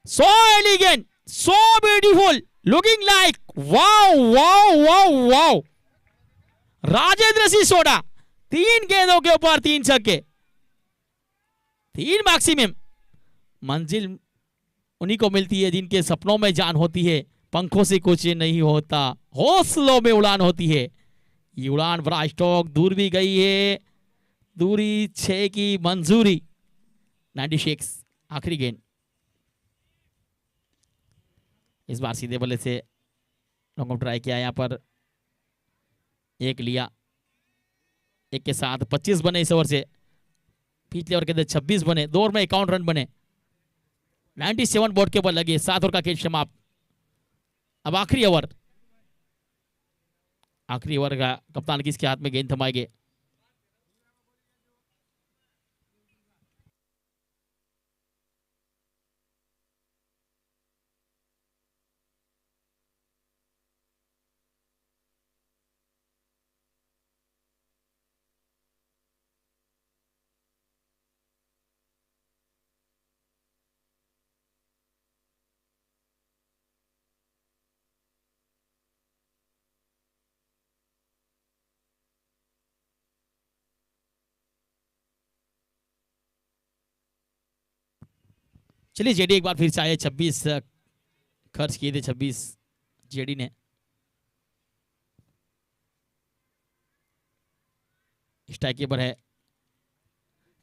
so elegant, so beautiful, looking like wow wow wow wow. Rajendra Singh soda 3 गेंदों के ऊपर 3 छक्के, 3 मैक्सिमम। मंजिल उन्हीं को मिलती है जिनके सपनों में जान होती है, पंखों से कुछ नहीं होता, हौसलों में उड़ान होती है। ये उड़ान बड़ा स्ट्रोक, दूर भी गई है, दूरी 6 की मंजूरी। 96 आखिरी गेंद। इस बार सीधे बल्ले से लॉन्ग ऑफ ट्राई किया, यहां पर एक लिया, एक के साथ 25 बने इस ओवर से। पिछले ओवर के अंदर 26 बने, 2 ओवर में 51 रन बने। 97 बोर्ड के ऊपर लगे, 7 ओवर का खेल समाप्त। अब आखिरी ओवर, आखिरी ओवर का कप्तान किसके हाथ में गेंद थमाएंगे। चलिए जेडी एक बार फिर से आए, 26 खर्च किए थे 26 जेडी ने। स्ट्राइक कीपर है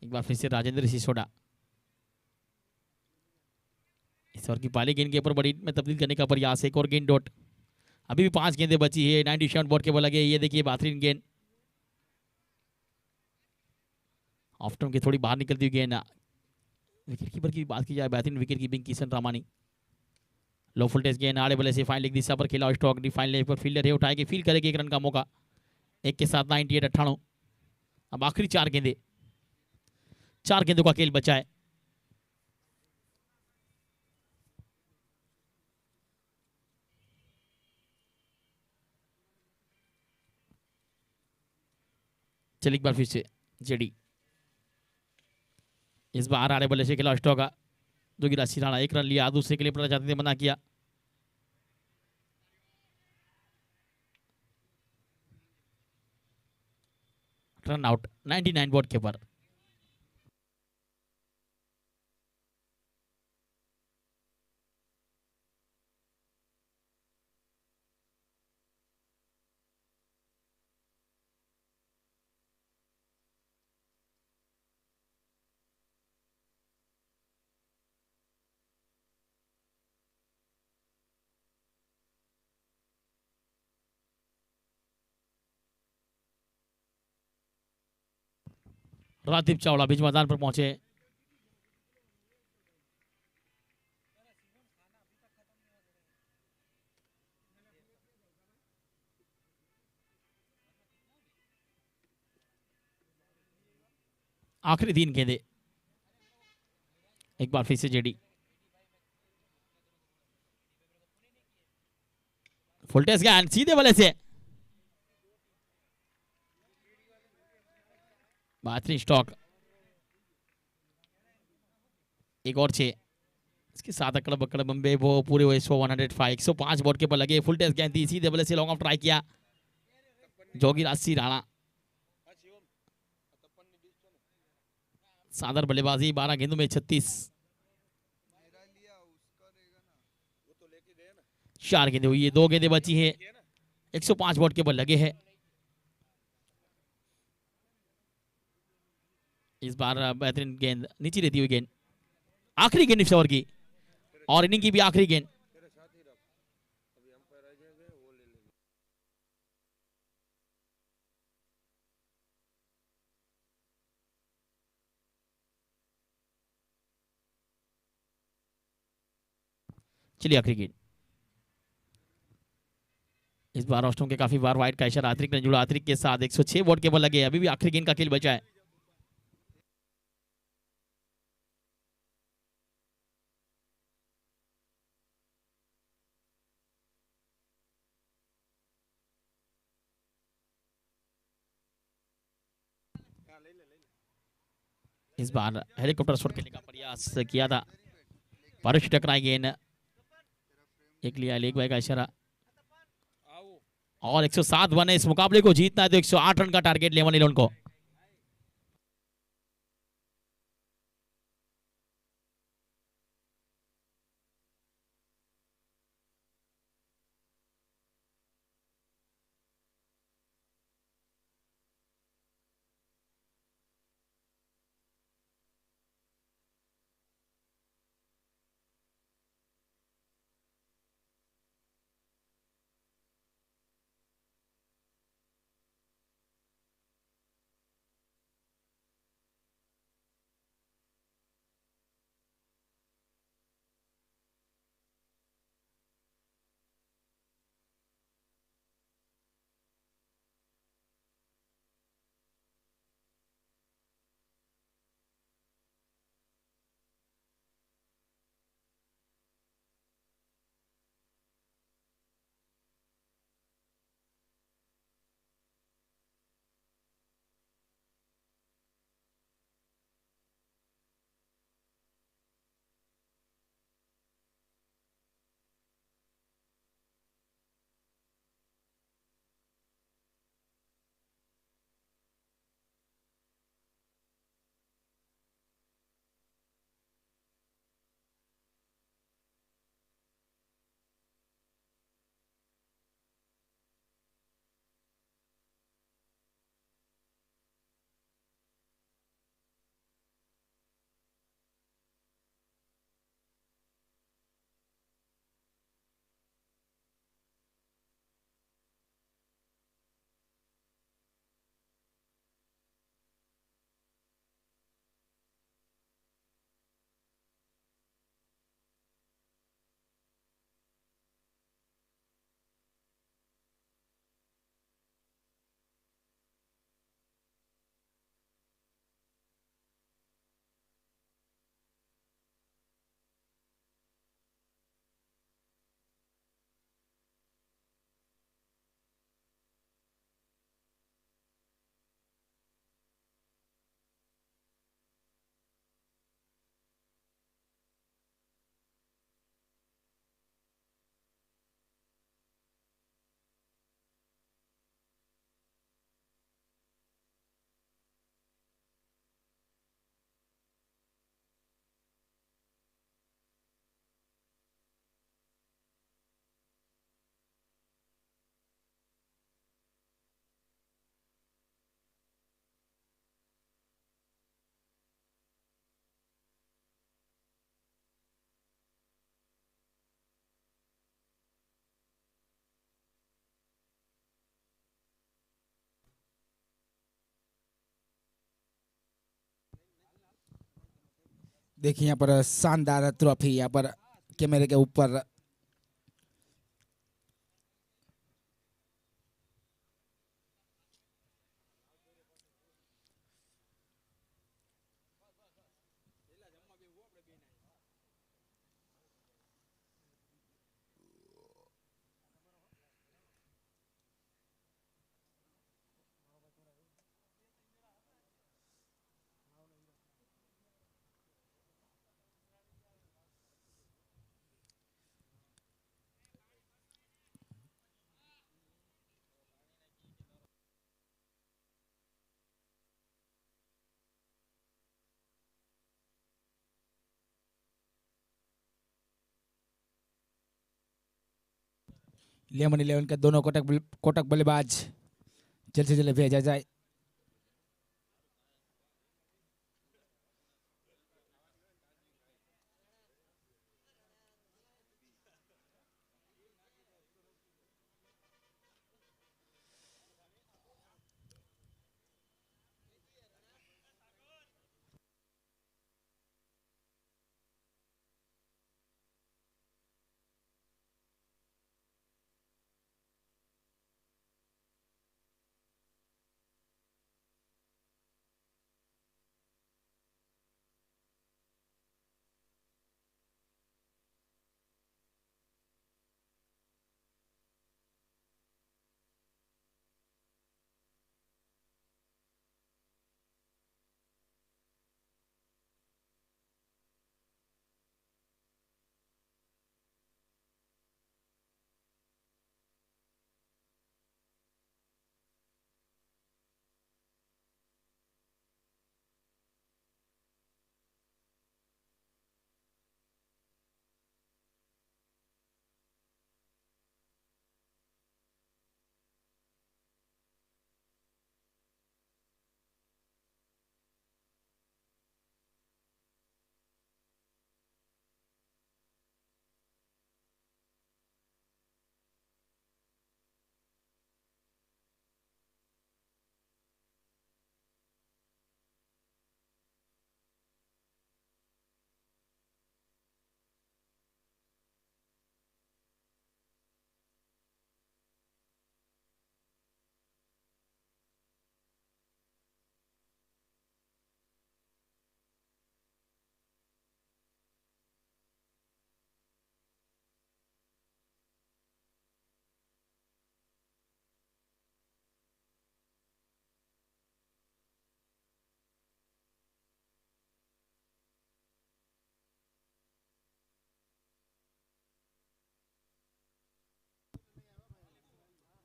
एक बार फिर से राजेंद्र सिंह सोडा। इस ओवर की पहली गेंद के ऊपर बड़ी में तब्दील करने का प्रयास, एक और गेंद डॉट। अभी भी 5 गेंदें बची है, 97 बोर्ड के बॉल लगे। ये देखिए बेहतरीन गेंद, ऑफ स्टंप की थोड़ी बाहर निकलती हुई गेंद। विकेट कीपर की बात की जाए, बेहतरीन विकेट कीपिंग किशन रामानी। लो फुलटेज गेंद, आड़े बल्ले से फाइन लेग दिशा पर खेला स्ट्रोक, डिफाइन लेग पर फील्डर है, उठाएगी, फील करेगी, 1 रन का मौका। 1 के साथ 98 98। अब आखिरी 4 गेंदें, 4 गेंदों का खेल बचा है। चलिए एक बार फिर से जेडी, इस बार आ रहे बल्ले से खेला अष्टो का, जो गिरा सिराना, 1 रन लिया, दूसरे के लिए पड़ा जाते थे, मना किया। रन आउट, 99 बोर्ड के पर। रादीप चावला बीच मैदान पर पहुंचे, आखिरी 3 गेंदे। एक बार फिर से जेडी, फुल टेस्ट का सीधे वाले से, बेहतरीन स्टॉक, एक और 6। इसके साथ अकड़ बकड़ बम्बे वो पूरे हुए 105, 105 बोर्ड के पर लगे। फुल टेस्ट गेंद थी, सीधे वाले से लॉन्ग ऑफ ट्राई किया, जोगी राशि राणा। सादर बल्लेबाजी, 12 गेंदों में 36, 4 गेंदे हुई है, 2 गेंदे बची है, 105 बोर्ड के पर लगे हैं। इस बार बेहतरीन गेंद, नीचे रहती हुई गेंद, आखिरी गेंद इस ओवर की और इनिंग की भी आखिरी गेंद। चलिए आखिरी गेंद, इस बार रोस्टों के काफी बार वाइड का इशारा, अतिरिक्त ने जुड़ा, अतिरिक्त के साथ 106 वोट के बल लगे। अभी भी आखिरी गेंद का खेल बचा है। इस बार हेलीकॉप्टर शॉट खेलने का प्रयास किया था, पारुष टकराई गेंद, एक लिया लेग बाय का इशारा और 107 बने। इस मुकाबले को जीतना है तो 108 रन का टारगेट लेवन इलेवन को। देखिए यहाँ पर शानदार ट्रॉफी यहाँ पर कैमरे के ऊपर। लेमन 11 के दोनों कोटक बल्लेबाज जल्द से जल्द भेजा जाए।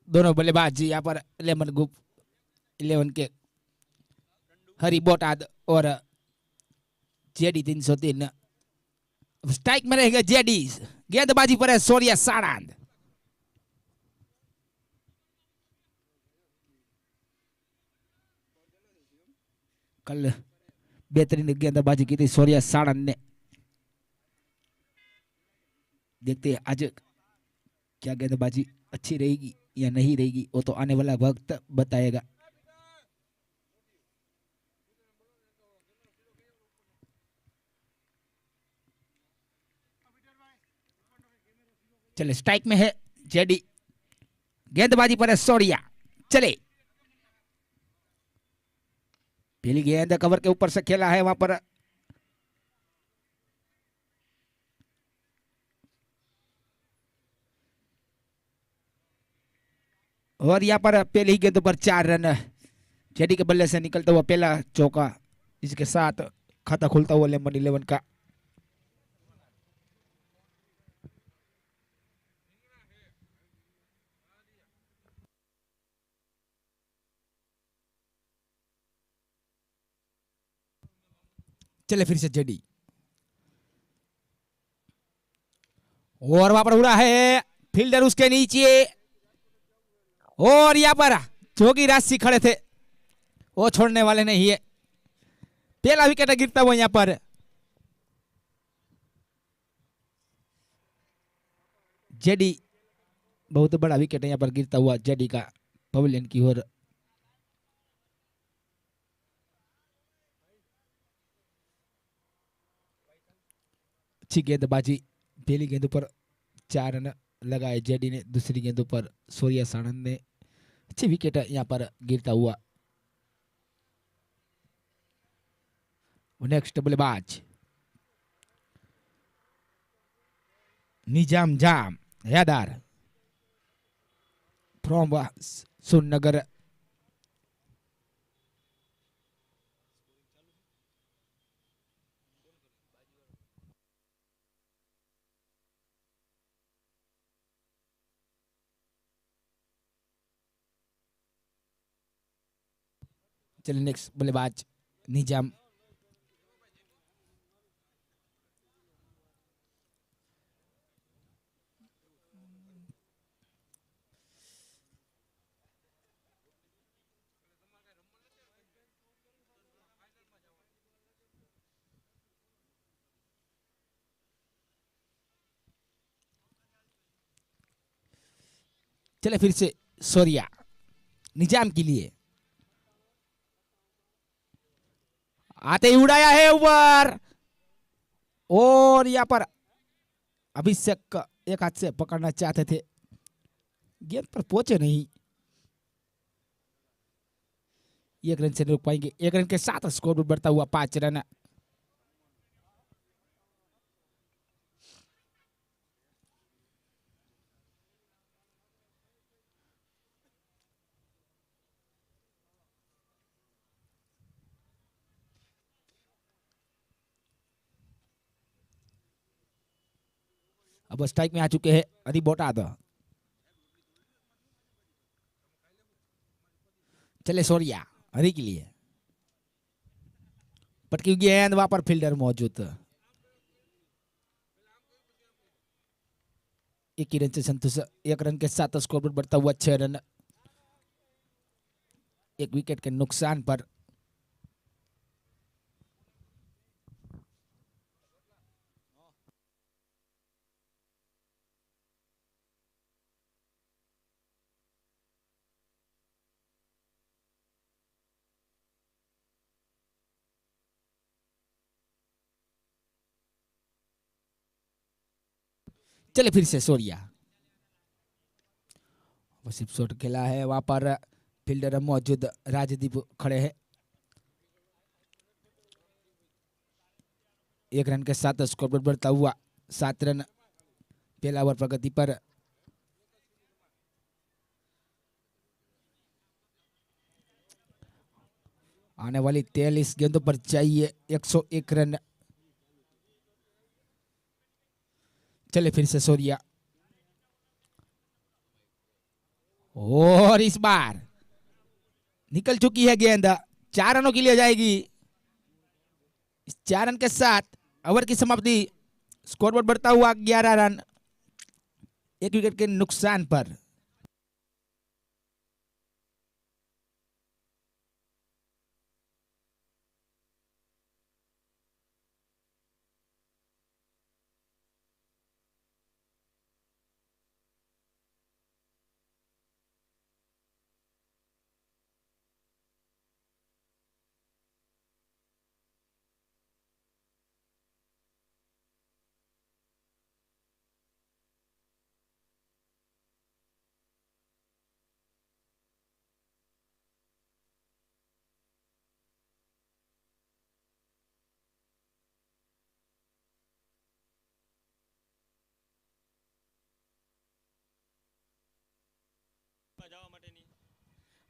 दोनों बल्लेबाज यहाँ पर लेमन ग्रुप 11 के हरी बोटाद और जेडी 303 स्ट्राइक में रहेगा जेडी। गेंदबाजी पर है सूर्या साणंद। कल बेहतरीन गेंदबाजी की थी सूर्या साणंद ने। देखते हैं आज क्या गेंदबाजी अच्छी रहेगी या नहीं रहेगी, वो तो आने वाला वक्त बताएगा। चले स्ट्राइक में है जेडी। गेंदबाजी पर है सूर्या। चले पहली गेंद कवर के ऊपर से खेला है वहां पर। और यहां पर पहली गेंद पर 4 रन जेडी के बल्ले से निकलता हुआ पहला चौका। इसके साथ खाता खुलता हुआ लेमन 11 का। चले फिर से जेडी और वहां पर उड़ा है फील्डर उसके नीचे। और यहां पर जोगी राशि खड़े थे, वो छोड़ने वाले नहीं है। पहला विकेट गिरता हुआ यहां पर। जेडी बहुत बड़ा विकेट यहां पर गिरता हुआ जेडी का पवेलियन की ओर। अच्छी गेंदबाजी, पहली गेंद पर 4 रन लगाए जेडी ने, दूसरी गेंद पर सूर्या सानंद ने अच्छी विकेट यहाँ पर गिरता हुआ। नेक्स्ट बल्लेबाज निजाम जाम हैदर फ्रॉम सुननगर। चलिए नेक्स्ट बल्लेबाज निजाम। चले फिर से सूर्या निजाम के लिए, आते ही उड़ाया है ऊपर, और यहाँ पर अभिषेक एक हाथ से पकड़ना चाहते थे, गेंद पर पहुंचे नहीं। 1 रन से रोक पाएंगे। 1 रन के साथ स्कोर बढ़ता हुआ 5 रन। अब स्ट्राइक में आ चुके हैं अदी बोटाद। चले सूर्या हरी के लिए, पटकी गेंद, वहां पर फील्डर मौजूद। 1 रन से संतोष। 1 रन के साथ स्कोर बढ़ता हुआ 6 रन, 1 विकेट के नुकसान पर। चले फिर से सूर्या, सिर्फ शॉट खेला है, वहां पर फील्डर मौजूद राजदीप खड़े हैं। 1 रन के साथ स्कोर बढ़ता हुआ 7 रन, पहला ओवर प्रगति पर। आने वाली 43 गेंदों पर चाहिए 101 रन। चले फिर से सूर्या, और इस बार निकल चुकी है गेंद, 4 रनों के लिए जाएगी। इस 4 रन के साथ ओवर की समाप्ति, स्कोरबोर्ड बढ़ता हुआ 11 रन, 1 विकेट के नुकसान पर।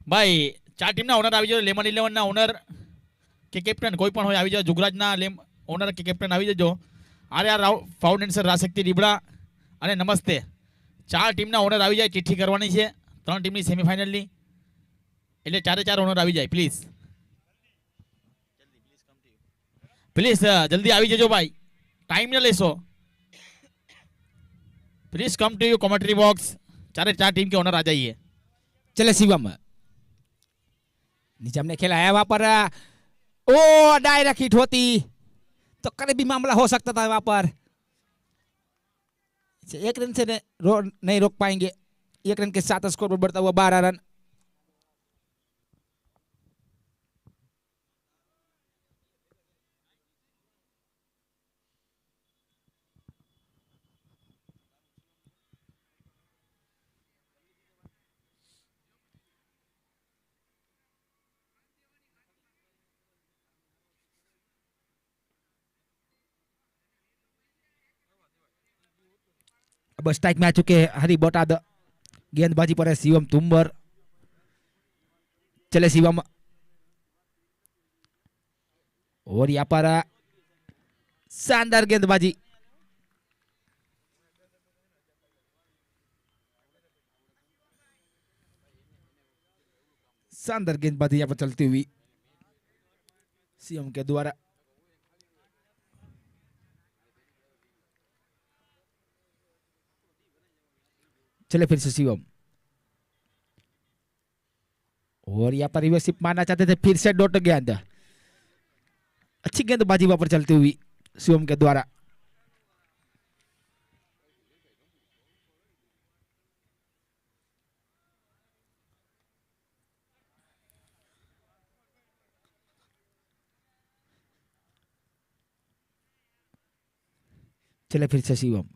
ભાઈ 4 ટીમના ઓનર આવી જજો, લેમન 11 ના ઓનર કે કેપ્ટન કોઈ પણ હોય આવી જાઓ, જુગરાજના ઓનર કે કેપ્ટન આવી જજો। આરઆર ફાઉન્ડેશન રાશક્તિ રીબડા અને નમસ્તે 4 ટીમના ઓનર આવી જાય, ચિઠ્ઠી કરવાની છે 3 ટીમની સેમીફાઇનલની, એટલે 4 ઓનર આવી જાય પ્લીઝ પ્લીઝ જલ્દી આવી જજો ભાઈ, ટાઈમ ન લેશો। Please come to you commentary box, 4 team के ओनर आ जाइए। चले शिवम, निजाम ने खेला है वहां पर, ओ डायरेक्ट हिट होती तो करीब भी मामला हो सकता था वहां पर। 1 रन से नहीं रोक पाएंगे। 1 रन के साथ स्कोर बढ़ता हुआ 12 रन। अब स्ट्राइक में आ चुके हैं हरी बोटाद। गेंदबाजी पर है शिवम तुम्बर। चले शिवम, और यहाँ पर शानदार गेंदबाजी। शानदार गेंदबाजी यहाँ पर चलती हुई शिवम के द्वारा। चले फिर से शिवम, और यहाँ पर रिवर्सिप मारना चाहते थे, फिर से डॉट गेंद। अच्छी गेंदबाजी वहां पर चलती हुई शिवम के द्वारा। चले फिर से शिवम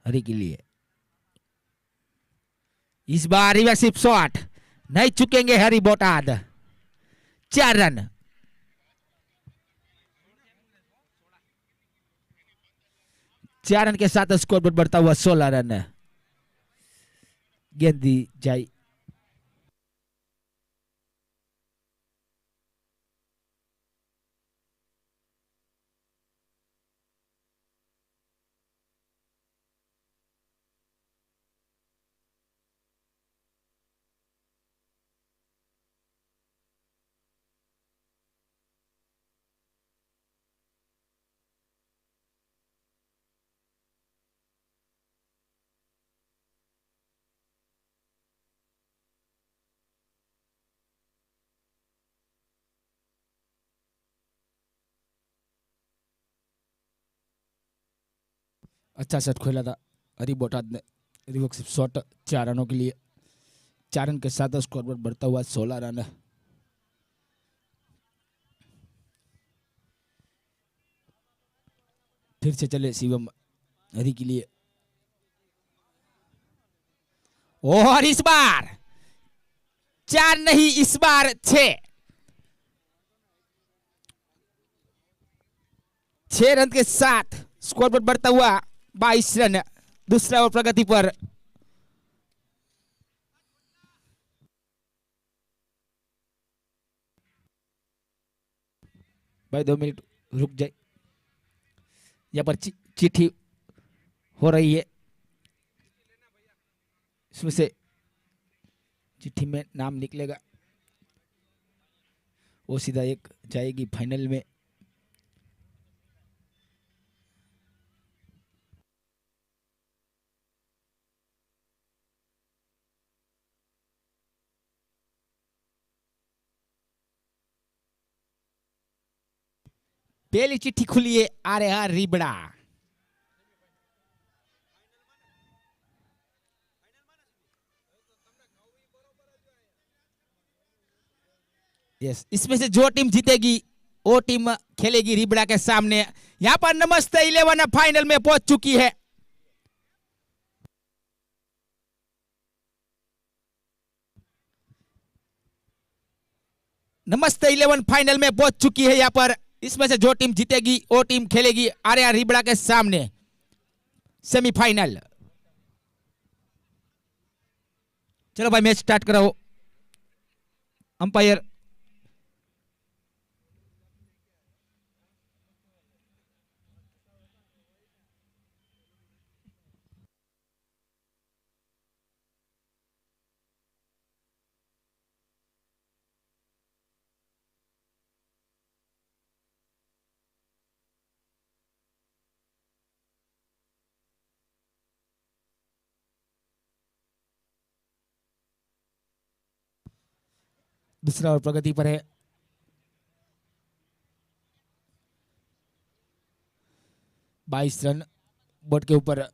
हरी के लिए। इस बार रिवर्सिप शॉट, नहीं चुकेंगे हरी बोटाद। 4 रन। चार रन के साथ स्कोर पर बढ़ता हुआ 16 रन। गेंद दी जाए। अच्छा शॉट खेला था हरी बोटाद ने। रिवर्सिप शॉट 4 रनों के लिए। 4 रन के साथ स्कोर पर बढ़ता हुआ 16 रन। फिर से चले शिवम हरी के लिए, और इस बार 4 नहीं, इस बार 6 रन के साथ स्कोर पर बढ़ता हुआ 22 रन। दूसरा ओवर प्रगति पर। भाई 2 मिनट रुक जाए, यहाँ पर चिट्ठी हो रही है। इसमें से चिट्ठी में नाम निकलेगा, वो सीधा एक जाएगी फाइनल में। पहली चिट्ठी खुली है आर्या रिबड़ा। यस, इसमें से जो टीम जीतेगी वो टीम खेलेगी रिबड़ा के सामने। यहां पर नमस्ते 11 फाइनल में पहुंच चुकी है। नमस्ते 11 फाइनल में पहुंच चुकी है यहाँ पर। इसमें से जो टीम जीतेगी वो टीम खेलेगी आर्या रिबड़ा के सामने सेमीफाइनल। चलो भाई मैच स्टार्ट कराओ। अंपायर दूसरा ओवर प्रगति पर है। बाईस रन बोर्ड के ऊपर।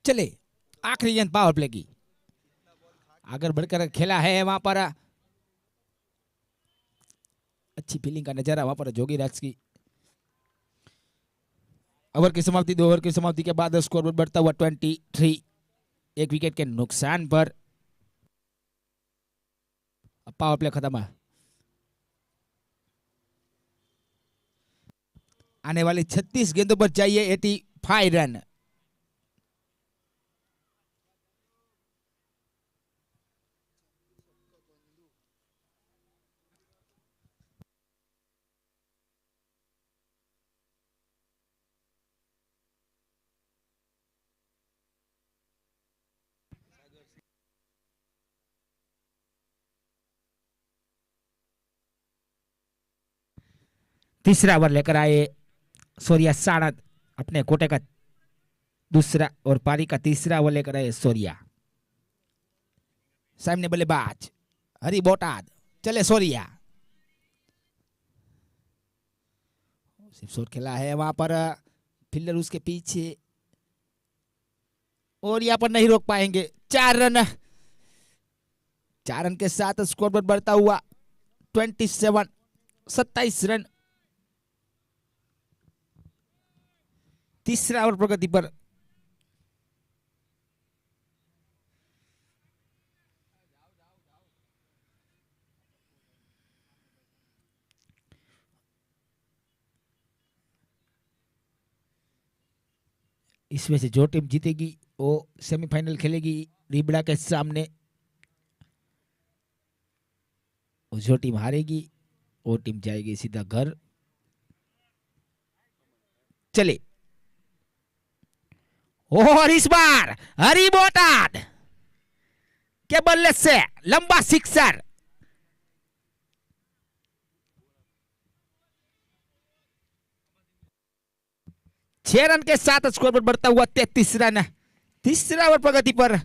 चले आखिरी गेंद पावर प्ले की। आगे बढ़कर खेला है वहां पर, अच्छी फीलिंग का नजारा वहां पर जोगीराज की। ओवर की समाप्ति, 2 ओवर की समाप्ति के बाद स्कोर बढ़ता हुआ 23, एक विकेट के नुकसान पर। पावर प्ले खत्म है। आने वाली 36 गेंदों पर चाहिए 85 रन। तीसरा ओवर लेकर आए सूर्या साणंद, अपने कोटे का दूसरा और पारी का तीसरा ओवर लेकर आए सूर्या। सामने बल्लेबाज हरी बोटाद, चले सूर्या, सिर्फ शॉट खेला है वहां पर, फील्डर उसके पीछे, और यहाँ पर नहीं रोक पाएंगे। 4 रन, 4 रन के साथ स्कोर पर बढ़ता हुआ 27, 27 रन। तीसरा ओवर प्रगति पर। इसमें से जो टीम जीतेगी वो सेमीफाइनल खेलेगी रिबड़ा के सामने, और जो टीम हारेगी वो टीम जाएगी सीधा घर। चले, और इस बार हरी बोटाद के बल्ले से लंबा सिक्सर। 6 रन के साथ स्कोर पर बढ़ता हुआ 33 रन। तीसरा ओवर प्रगति पर।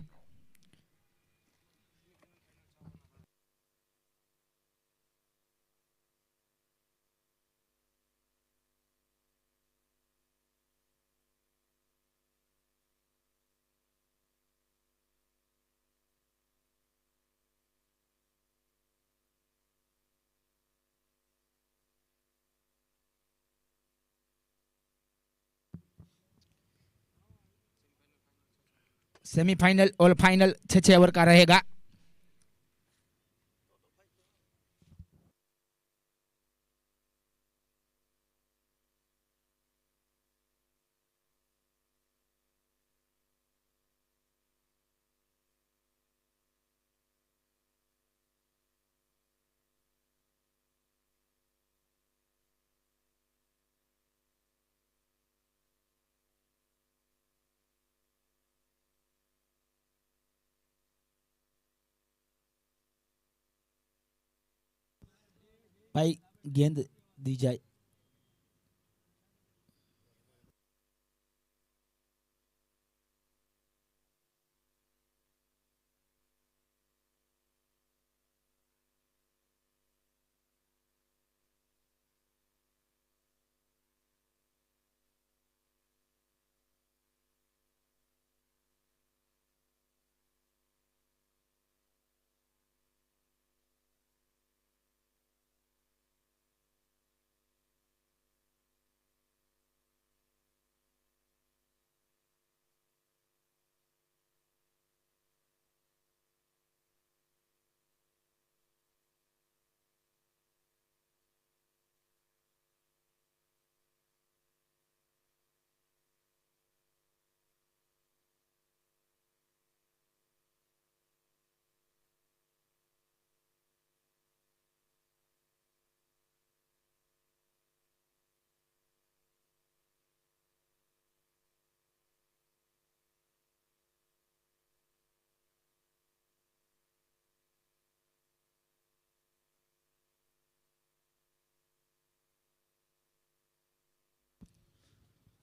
सेमीफाइनल और फाइनल 6-6 ओवर का रहेगा। भाई गेंद दी जाए।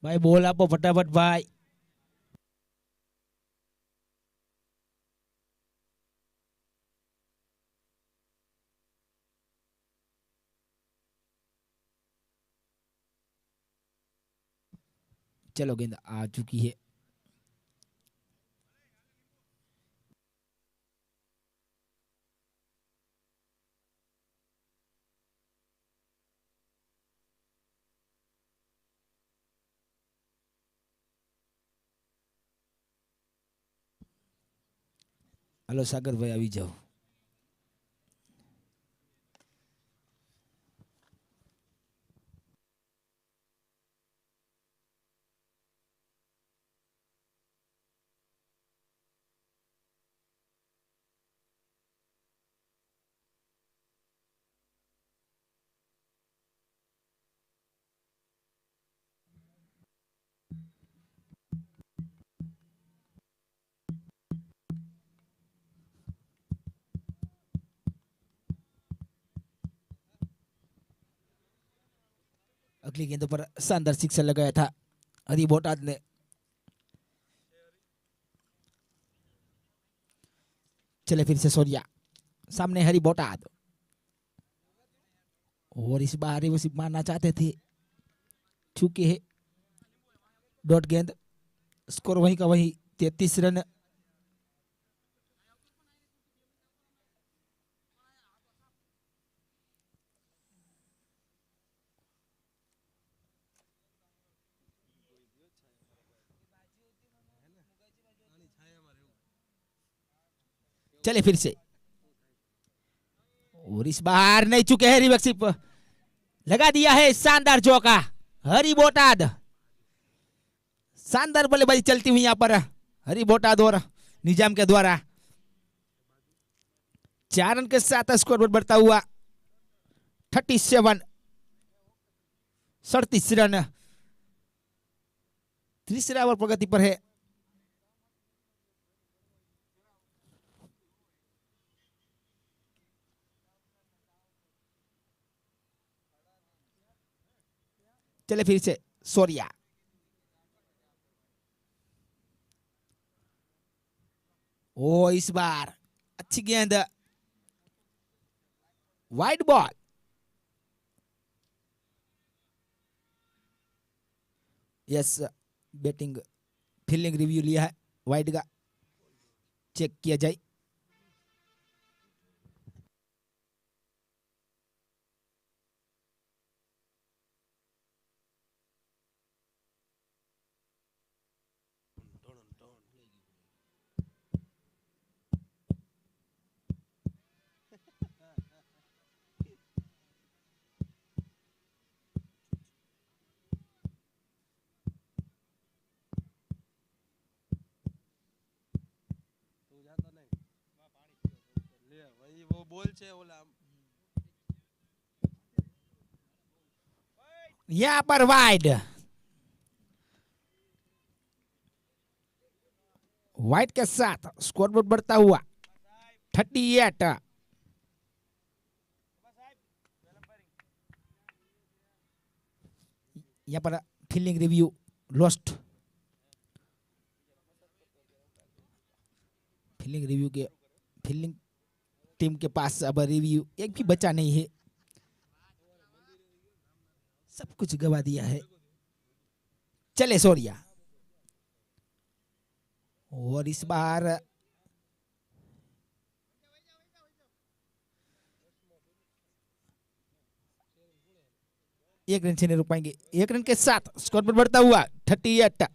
भाई बॉल आपको फटाफट भाई। चलो गेंद आ चुकी है। हेलो सागर भाई આવી જાઓ. अगली गेंदों पर शानदार सिक्सर लगाया था हरी बोटाद ने. चले फिर से सोरिया, सामने हरी बोटाद. और इस बार वो सिर्फ मारना चाहते थे, चूके है. डॉट गेंद, स्कोर वहीं का वहीं 33 रन. चले फिर से, और इस बार नहीं चुके हैं रिवर्सिप. लगा दिया है शानदार चौका हरी बोटाद. शानदार बल्लेबाजी चलती हुई यहां पर हरी बोटाद और निजाम के द्वारा. 4 रन के साथ स्कोर बढ़ता हुआ 37, 37 रन. तीसरा ओवर प्रगति पर है. चले फिर से सोरिया, ओ इस बार अच्छी गेंद, wide ball. Yes, batting fielding review लिया है वाइड का, चेक किया जाए. वो बोल छे ओला यहां पर वाइड, वाइड के साथ स्कोर बोर्ड बढ़ता हुआ 38. यहां पर fielding review lost. Fielding review के फील्डिंग टीम के पास अब रिव्यू एक भी बचा नहीं है, सब कुछ गवा दिया है. चले सोरिया, और इस बार एक रन से नहीं रुक पाएंगे. 1 रन के साथ स्कोर पर बढ़ता हुआ 38.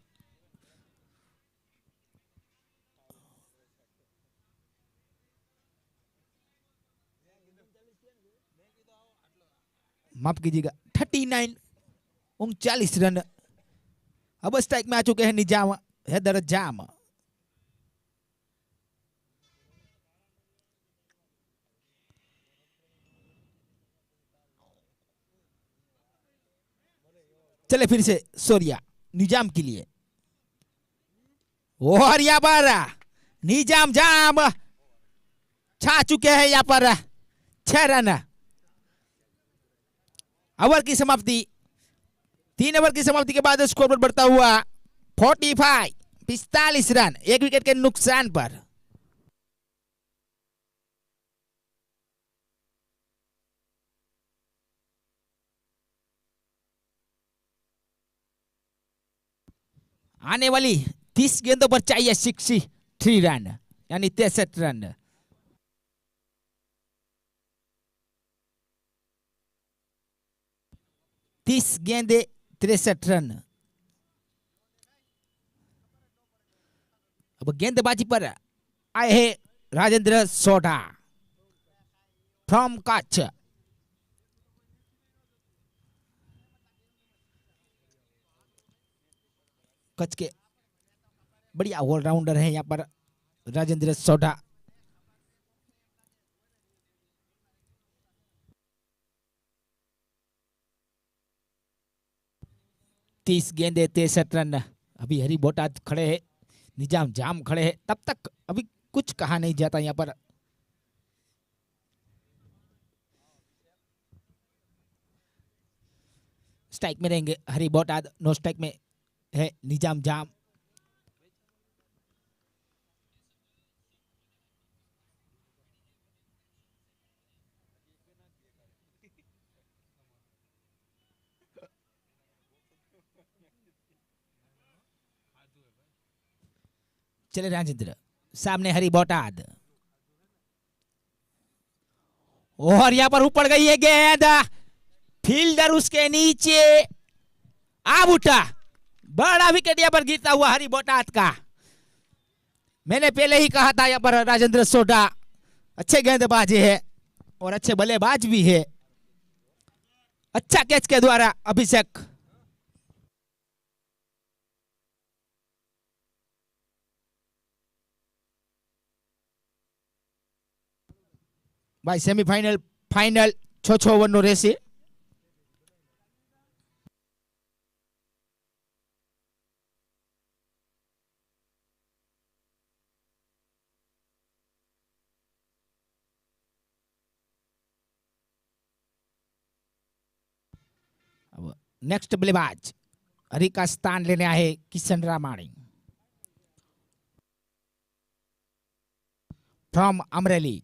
माफ कीजिएगा 39, 39 रन. अब स्ट्राइक में आ चुके हैं निजाम हैदर जाम. चले फिर से सोरिया निजाम के लिए, और यहां पर निजाम जाम छा चुके हैं. यहां पर 6 रन. ओवर की समाप्ति, 3 ओवर की समाप्ति के बाद स्कोर पर बढ़ता हुआ 45, 45 रन, 1 विकेट के नुकसान पर. आने वाली 30 गेंदों पर चाहिए 63 रन, यानी 63 रन. गेंदे 63 रन. अब गेंदबाजी पर आए हैं राजेंद्र सोढ़ा फ्रॉम कच्छ। कच्छ के बढ़िया ऑलराउंडर है यहाँ पर राजेंद्र सोढ़ा। तीस गेंदे 63 रन। अभी हरी बोटाद खड़े हैं, निजाम जाम खड़े हैं, तब तक अभी कुछ कहा नहीं जाता यहाँ पर। स्ट्राइक में रहेंगे हरी बोटाद, नो स्ट्राइक में है निजाम जाम। चले राजेंद्र, सामने हरी बोटाद, और यहां पर ऊपर गई है गेंद, फील्डर उसके नीचे, आब उठा, बड़ा विकेट यहां पर गिरता हुआ हरी बोटाद का। मैंने पहले ही कहा था यहां पर राजेंद्र सोढ़ा अच्छे गेंदबाज है और अच्छे बल्लेबाज भी है। अच्छा कैच के द्वारा अभिषेक। भाई semifinal final 6 over no race है। अब नेक्स्ट बल्लेबाज हरी का स्थान लेने आए किशन रामाणी फ्रॉम अमरेली।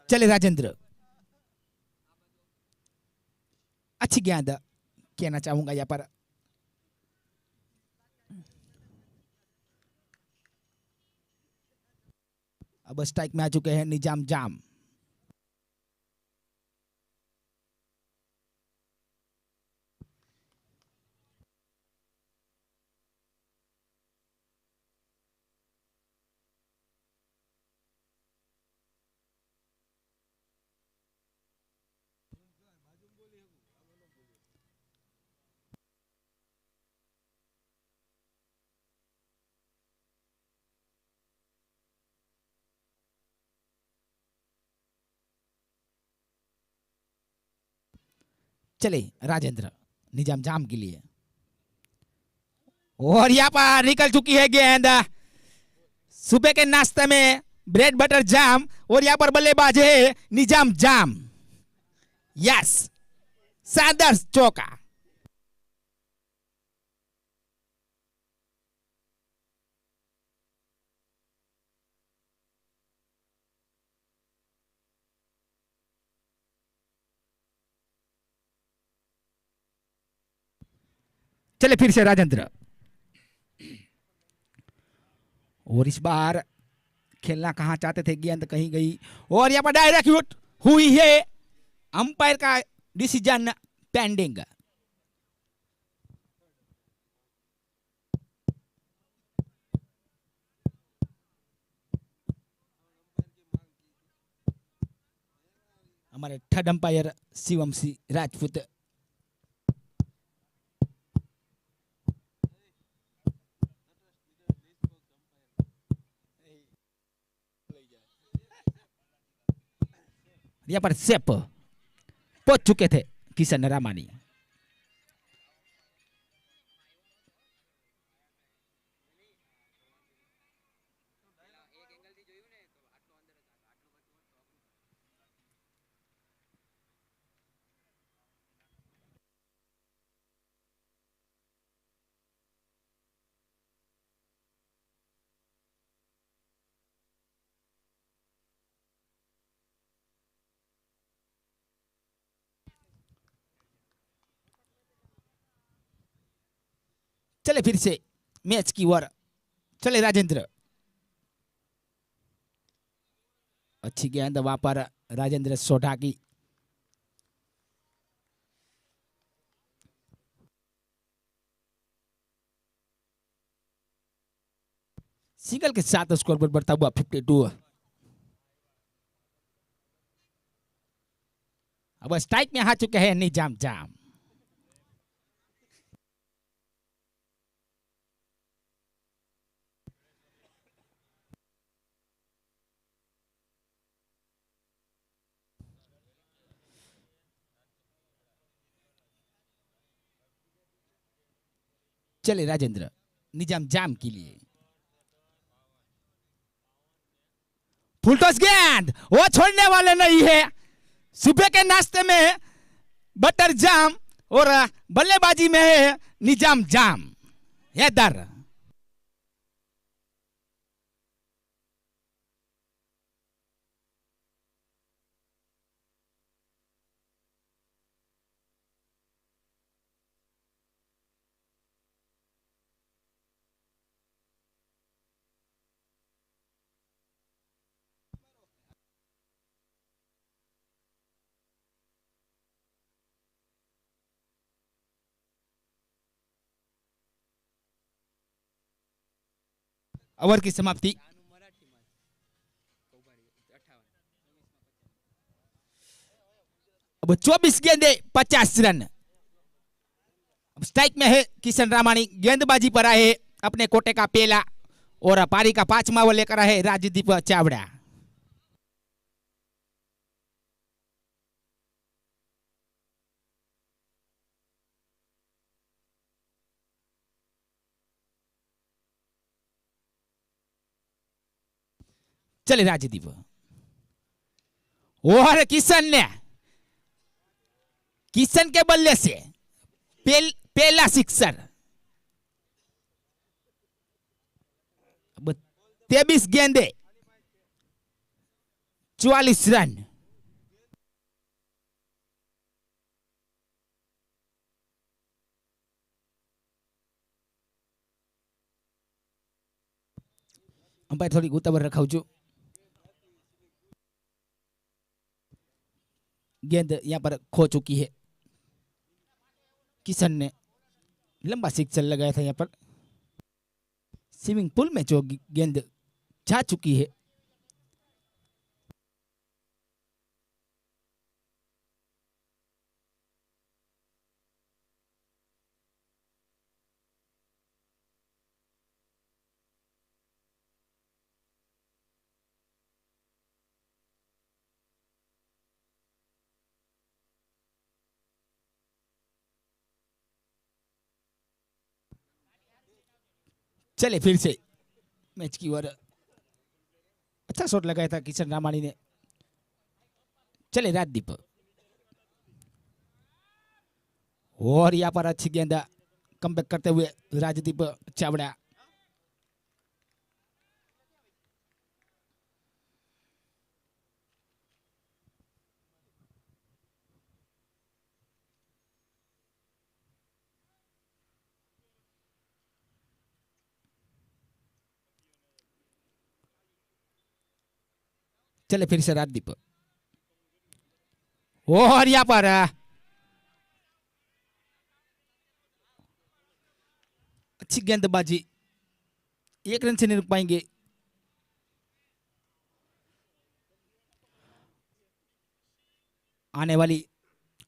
चले राजेंद्र, अच्छी गेंद कहना चाहूंगा यहाँ पर। अब स्ट्राइक में आ चुके हैं निजाम जाम। चले राजेंद्र निजाम जाम के लिए, और यहाँ पर निकल चुकी है गेंद, सुबह के नाश्ते में ब्रेड बटर जाम, और यहाँ पर बल्लेबाज है निजाम जाम। यस, शानदार चौका। चले फिर से राजेंद्र, और इस बार खेलना कहां चाहते थे, गेंद कहीं गई, और यहां पर डायरेक्ट हिट हुई है। अंपायर का डिसीजन पेंडिंग। हमारे थर्ड अंपायर शिवम सी राजपूत। यहाँ पर सेप पहुंच चुके थे किशन रामानी। चले फिर से मैच की ओर, चले राजेंद्र। अच्छी गेंद वहां पर राजेंद्र सोढ़ा की। सिंगल के साथ स्कोर पर बढ़ता हुआ 52। अब स्ट्राइक में आ चुके हैं निजाम जाम। चले राजेंद्र निजाम जाम के लिए। फुलटॉस गेंद वो छोड़ने वाले नहीं है। सुबह के नाश्ते में बटर जाम और बल्लेबाजी में है निजाम जाम। हैदर ओवर की समाप्ति। अब 24 गेंदे 50 रन। अब स्ट्राइक में है किशन रामानी। गेंदबाजी पर आए अपने कोटे का पेला और पारी का 5वां ओवर लेकर आए राजदीप चावड़ा। चले राजदीप और किशन के बल्ले से पहला सिक्सर। अब 23 गेंदे 44 रन। अंपायर थोड़ी उतावળ रखाऊ छू। गेंद यहां पर खो चुकी है। किशन ने लंबा सिक्सर लगाया था यहां पर। स्विमिंग पूल में जो गेंद जा चुकी है। चले फिर से मैच की ओर। अच्छा शॉट लगाया था किशन रामानी ने। चले राजदीप और यहां पर अच्छी गेंद कमबैक करते हुए राजदीप चावड़ा। चले फिर से राजदीप और यहां पर अच्छी गेंदबाजी। 1 रन से नहीं रुक पाएंगे। आने वाली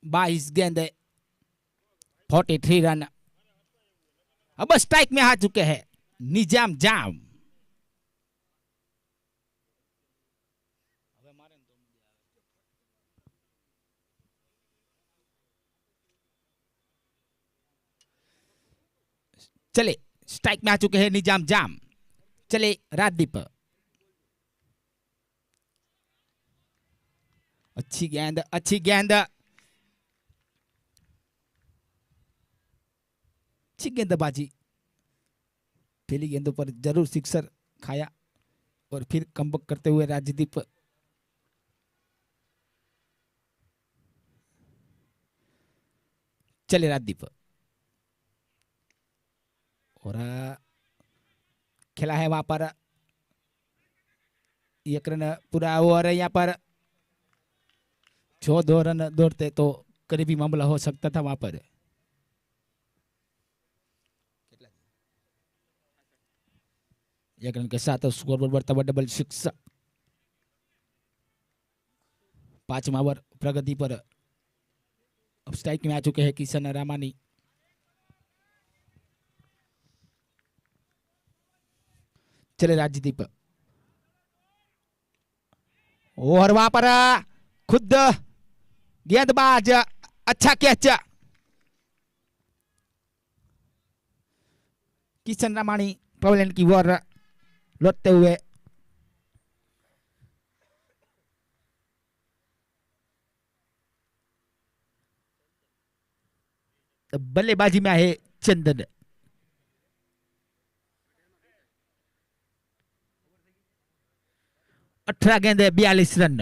22 गेंद 43 रन। अब स्ट्राइक में आ चुके हैं निजाम जाम। चले स्ट्राइक में आ चुके हैं निजाम जाम। चले राजदीप। अच्छी गेंद अच्छी गेंद अच्छी गेंदबाजी। पहली गेंदों पर जरूर सिक्सर खाया और फिर कमबैक करते हुए राजदीप। चले राजदीप और खेला है वहां पर एक रन पूरा और यहाँ पर 14 रन दौड़ते तो करीबी मामला हो सकता था वहां पर। एक रन के साथ स्कोरबोर्ड बढ़ता हुआ डबल 6। 5वां ओवर प्रगति पर अब स्ट्राइक में आ चुके हैं किशन रामानी। चले राजदीप और वहां पर खुद गेंदबाज अच्छा कैच किशन रामानी पवेलियन की ओर लौटते हुए। बल्लेबाजी में है चंदन। अठारह गेंदे 42 रन।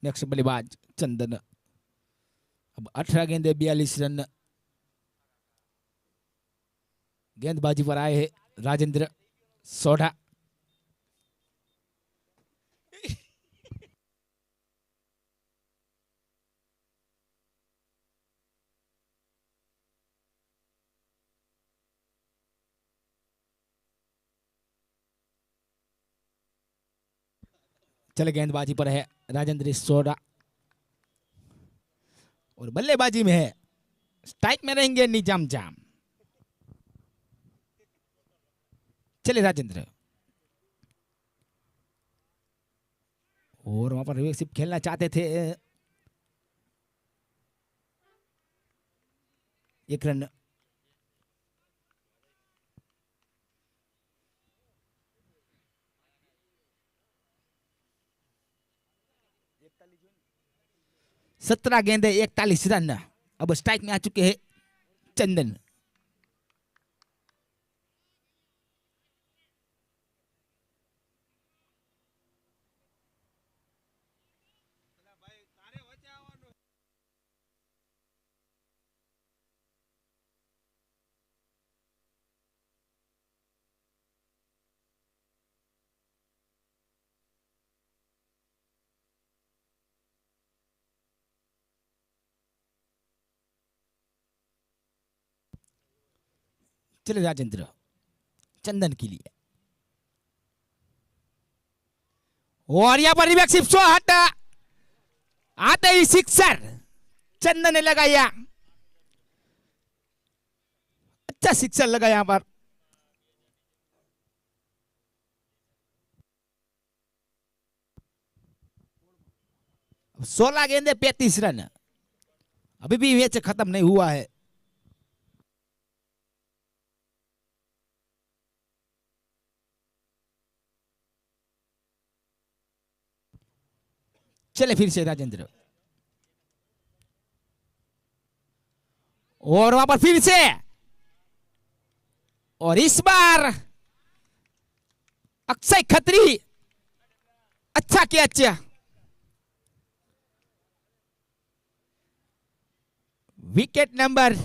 नेक्स्ट बल्लेबाज चंदन। अब 18 गेंदे 42 रन। गेंदबाजी पर आए हैं राजेंद्र सोढ़ा। चले गेंदबाजी पर है राजेंद्र सोढ़ा और बल्लेबाजी में है स्ट्राइक में रहेंगे निजाम जाम। चले राजेंद्र और वहां पर रिवर्सिप खेलना चाहते थे। एक रन। सत्रह गेंदे 41 रन। अब स्ट्राइक में आ चुके हैं चंदन। चले राजेंद्र चंदन के लिए और यहां पर रिवर्सिप शॉट आते ही सिक्सर चंदन ने लगाया। अच्छा सिक्सर लगा यहां पर। सोलह गेंदे 35 रन। अभी भी मैच खत्म नहीं हुआ है। चले फिर से राजेंद्र और वहां पर फिर से और इस बार अक्षय खत्री अच्छा कैच। Wicket number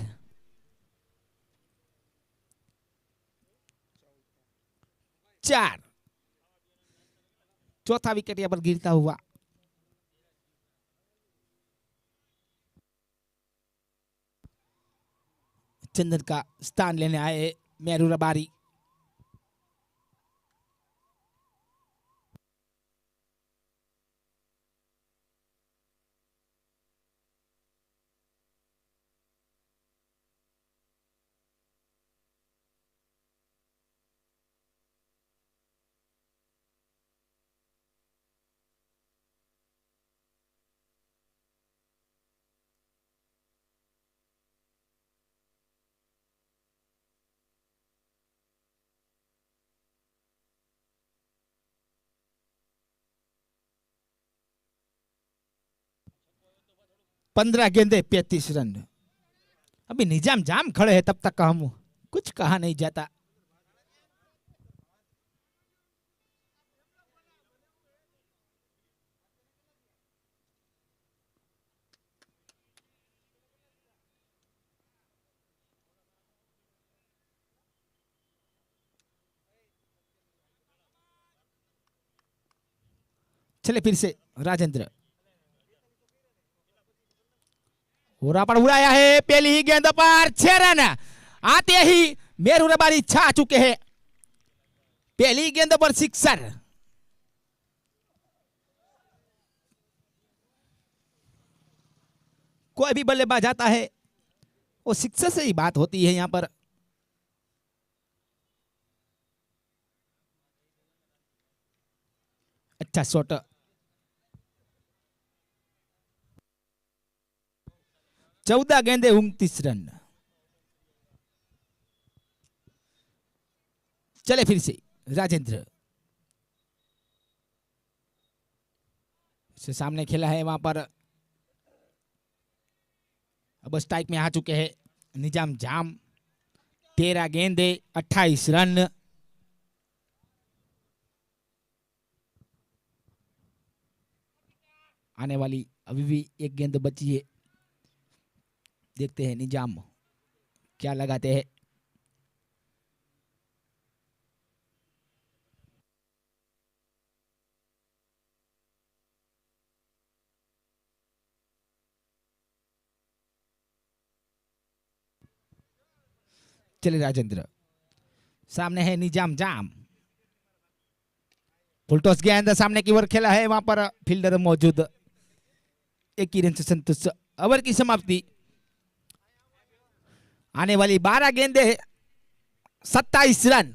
4। चौथा विकेट यहां पर गिरता हुआ। चंदन का स्थान लेने आए मेरू रबारी। 15 गेंदे 35 रन। अभी निजाम जाम खड़े हैं, तब तक हम कुछ कहा नहीं जाता। चले फिर से राजेंद्र, होरा पर उड़ाया है, पहली ही गेंद पर 6 रन। आते ही मेरू रबारी छा चुके हैं, पहली गेंद पर सिक्सर। कोई भी बल्लेबाज आता है वो सिक्सर से ही बात होती है यहां पर। अच्छा शॉट, 14 गेंदे 29 रन। चले फिर से राजेंद्र, से सामने खेला है वहां पर। अब स्ट्राइक में आ चुके हैं निजाम जाम, 13 गेंदे 28 रन। आने वाली अभी भी एक गेंद बची है, देखते हैं निजाम क्या लगाते हैं। चले राजेंद्र, सामने है निजाम जाम, फुलटॉस गेंद सामने की ओर खेला है, वहां पर फील्डर मौजूद, एक ही रन से संतुष्ट। ओवर की समाप्ति। आने वाली 12 गेंदे 27 रन।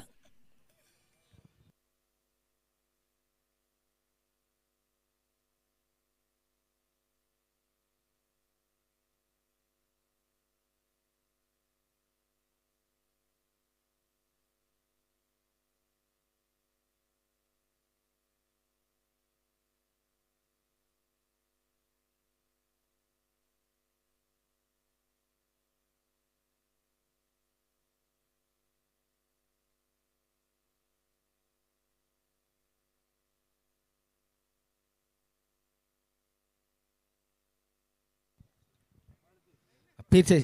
फिर से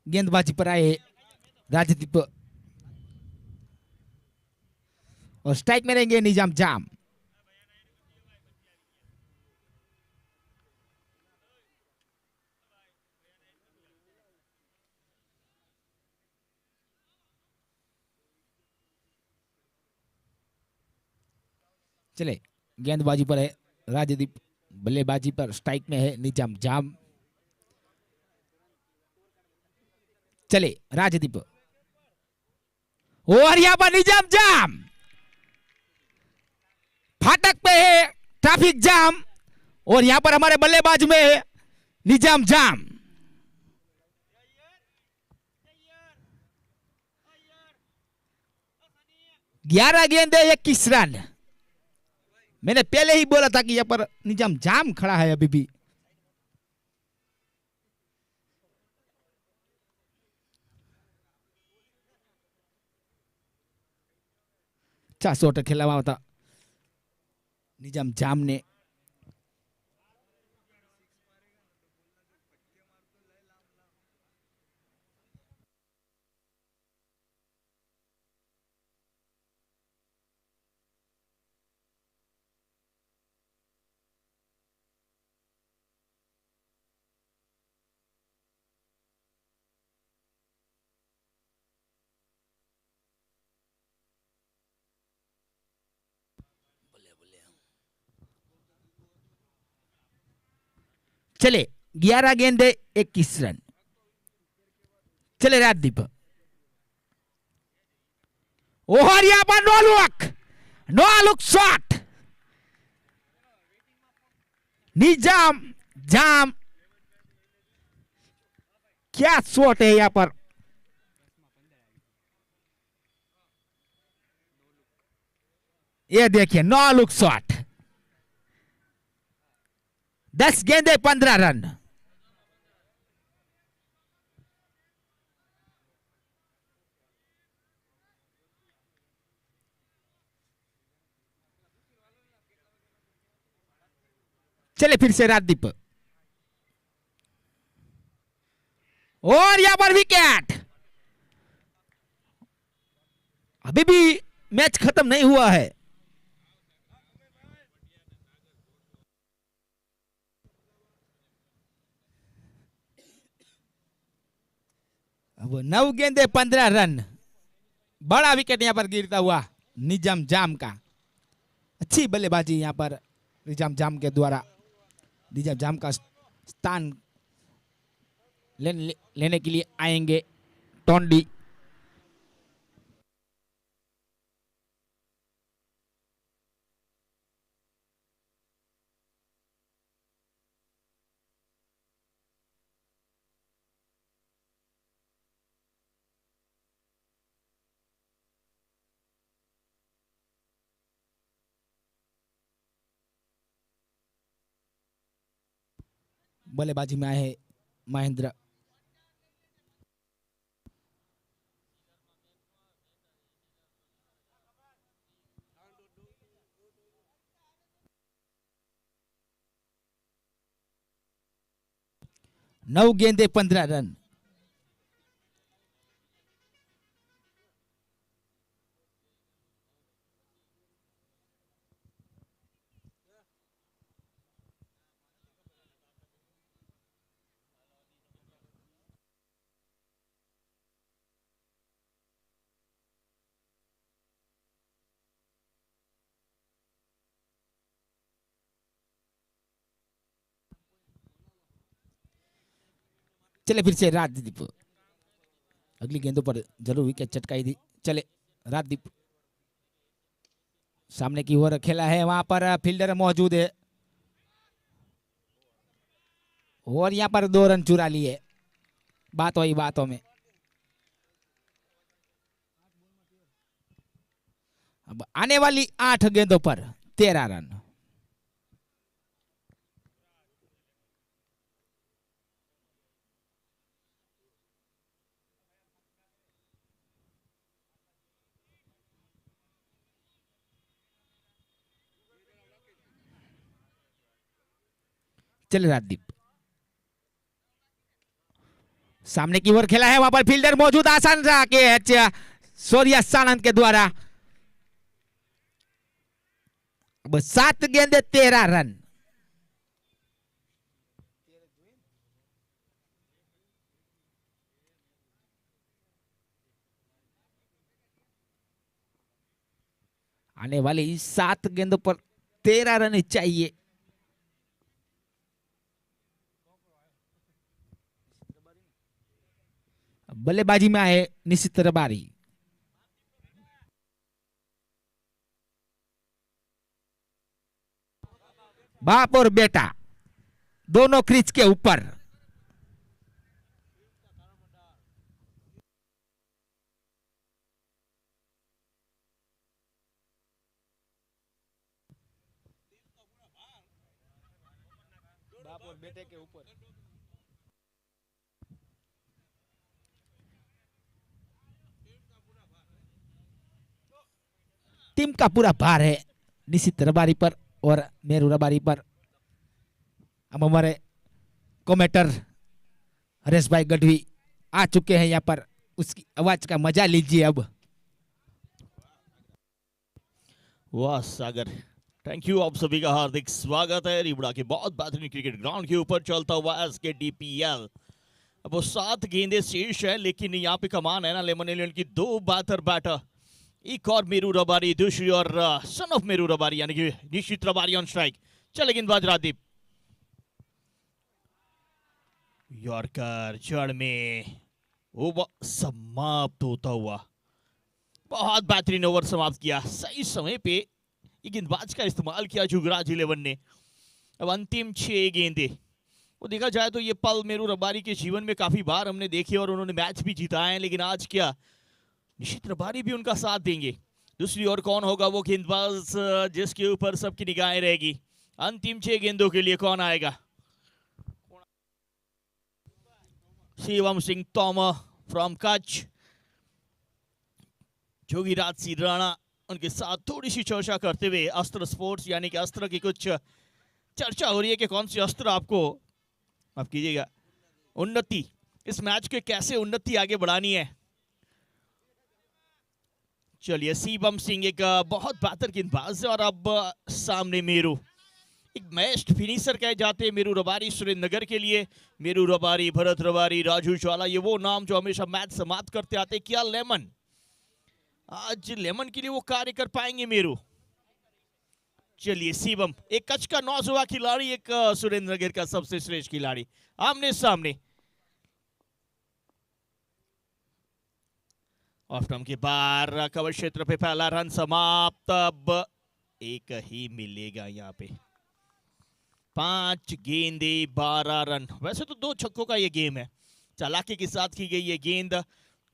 गेंदबाजी पर आए राजदीप और स्ट्राइक में रहेंगे निजाम जाम। चले गेंदबाजी पर है राजदीप, बल्लेबाजी पर स्ट्राइक में है निजाम जाम। चले राजदीप, और यहां पर निजाम जाम, फाटक पे है ट्रैफिक जाम, और यहां पर हमारे बल्लेबाज में है निजाम जाम। ग्यारह गेंदे 21 रन। मैंने पहले ही बोला था कि यहां पर निजाम जाम खड़ा है अभी भी। अच्छा शॉट खेला हुआ था निजाम जाम ने। चले 11 गेंदे 21 रन। चले राजदीप, और यहां पर नो लुक शॉट। निजाम जाम, क्या शॉट है यहां पर। ये देखिए नो लुक शॉट। 10 गेंदे 15 रन। चले फिर से राजदीप, और यहां पर विकेट। अभी भी मैच खत्म नहीं हुआ है। अब 9 गेंदे 15 रन। बड़ा विकेट यहां पर गिरता हुआ निजाम जाम का। अच्छी बल्लेबाजी यहां पर निजाम जाम के द्वारा। निजाम जाम का स्थान लेने के लिए आएंगे टोंडी। बल्लेबाजी में आए हैं महेंद्र। नौ गेंदे 15 रन। चले फिर से राजदीप, अगली गेंदों पर जरूर विकेट चटकाई दी। चले राजदीप, सामने की ओर खेला है, वहां पर फील्डर मौजूद है और यहां पर 2 रन चुरा लिए बातों ही बातों में। अब आने वाली 8 गेंदों पर 13 रन। चले राजदीप, सामने की ओर खेला है, वहां पर फील्डर मौजूद, आसान सा कैच सूर्या सानंद के द्वारा। अब 7 गेंदे 13 रन। आने वाली 7 गेंदों पर 13 रन चाहिए। बल्लेबाजी में आए निश्चित रबारी। बाप और बेटा दोनों क्रीज के ऊपर। बाप और बेटे के ऊपर। टीम का पूरा भार है निश्चित रबारी पर और मेरू रबारी पर। अब हमारे कमेंटर हरेश भाई गढ़वी आ चुके हैं यहाँ पर, उसकी आवाज का मजा लीजिए अब। वाह सागर, थैंक यू, आप सभी का हार्दिक स्वागत है रिबड़ा के बहुत बेहतरीन क्रिकेट ग्राउंड के ऊपर चलता हुआ एसके डीपीएल। अब वो 7 गेंदे शेष है, लेकिन यहाँ पे कमान है ना लेमन एलियन की 2 बेहतर बैटर, एक और मेरू रबारी, दूसरी और सन ऑफ मेरू रबारी यानी कि निश्चित रबारी ऑन स्ट्राइक। चले गेंदबाज राजदीप, यॉर्कर जड़ में ओवर समाप्त होता हुआ। बहुत बेहतरीन ओवर समाप्त किया, सही समय पे ये गेंदबाज का इस्तेमाल किया जुगराज 11 ने। अब अंतिम 6 गेंदे, वो देखा जाए तो ये पल मेरू रबारी के जीवन में काफी बार हमने देखे और उन्होंने मैच भी जिताए हैं, लेकिन आज क्या निश्चित रबारी भी उनका साथ देंगे। दूसरी ओर कौन होगा वो गेंदबाज जिसके ऊपर सबकी निगाहें रहेगी? अंतिम 6 गेंदों के लिए कौन आएगा? शिवम सिंह तोमर फ्रॉम कच्छ, जोगीराज सिंह राणा उनके साथ थोड़ी सी चर्चा करते हुए अस्त्र स्पोर्ट्स यानी कि अस्त्र की कुछ चर्चा हो रही है कि कौन सी अस्त्र आपको, माफ कीजिएगा, उन्नति, इस मैच के कैसे उन्नति आगे बढ़ानी है। चलिए शिवम सिंह एक बहुत बेहतर गेंदबाज है और अब सामने मेरू, एक बेस्ट फिनिशर कहे जाते हैं मेरू रबारी सुरेंद्रनगर के लिए। मेरू रबारी, भरत रबारी, राजू ज्वाला, ये वो नाम जो हमेशा मैच समाप्त करते आते हैं। क्या लेमन, आज लेमन के लिए वो कार्य कर पाएंगे मेरू। चलिए शिवम, एक कच्छ का नौजवान खिलाड़ी, एक सुरेंद्रनगर का सबसे श्रेष्ठ खिलाड़ी, आमने सामने। ऑफ स्टंप के बाहर कवर क्षेत्र पे पहला रन समाप्त। अब एक ही मिलेगा यहाँ पे। 5 गेंदे 12 रन। वैसे तो 2 छक्कों का ये गेम है, चालाकी के साथ की गई ये गेंद।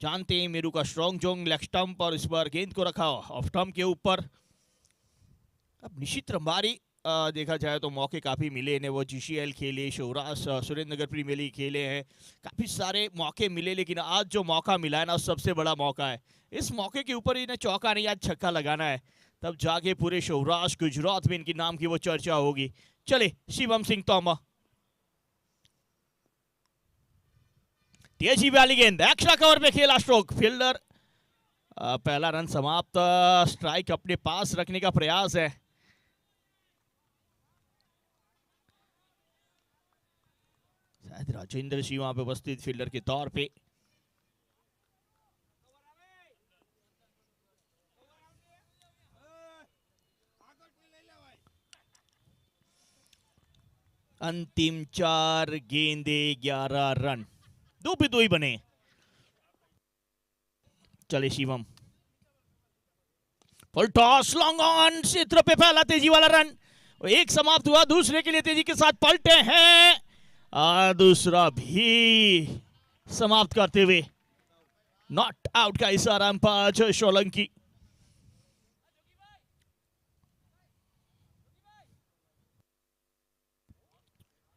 जानते हैं मेरू का स्ट्रॉन्ग जोंग लेग स्टंप, और इस बार गेंद को रखा ऑफ स्टंप के ऊपर। अब निशित रबारी, देखा जाए तो मौके काफ़ी मिले इन्हें, वो जीसीएल खेले, शिवराज सुरेंद्रनगर प्रीमियर लीग खेले हैं, काफ़ी सारे मौके मिले, लेकिन आज जो मौका मिला है ना सबसे बड़ा मौका है। इस मौके के ऊपर इन्हें चौका नहीं, आज छक्का लगाना है, तब जाके पूरे शिवराज गुजरात में इनकी नाम की वो चर्चा होगी। चले शिवम सिंह तोमर, तेजी वाली गेंद, एक्स्ट्रा कवर पे खेला स्ट्रोक, फील्डर, पहला रन समाप्त। स्ट्राइक अपने पास रखने का प्रयास है। शायद राजेंद्र सिंह वहां पे उपस्थित फील्डर के तौर पे। अंतिम 4 गेंदे 11 रन, 2 पे 2 ही बने। चले Shivam, full toss, long on, क्षेत्र पे पहला तेजी वाला रन, एक समाप्त हुआ, दूसरे के लिए तेजी के साथ पलटे हैं, दूसरा भी समाप्त करते हुए नॉट आउट का इशारा अंपायर सोलंकी।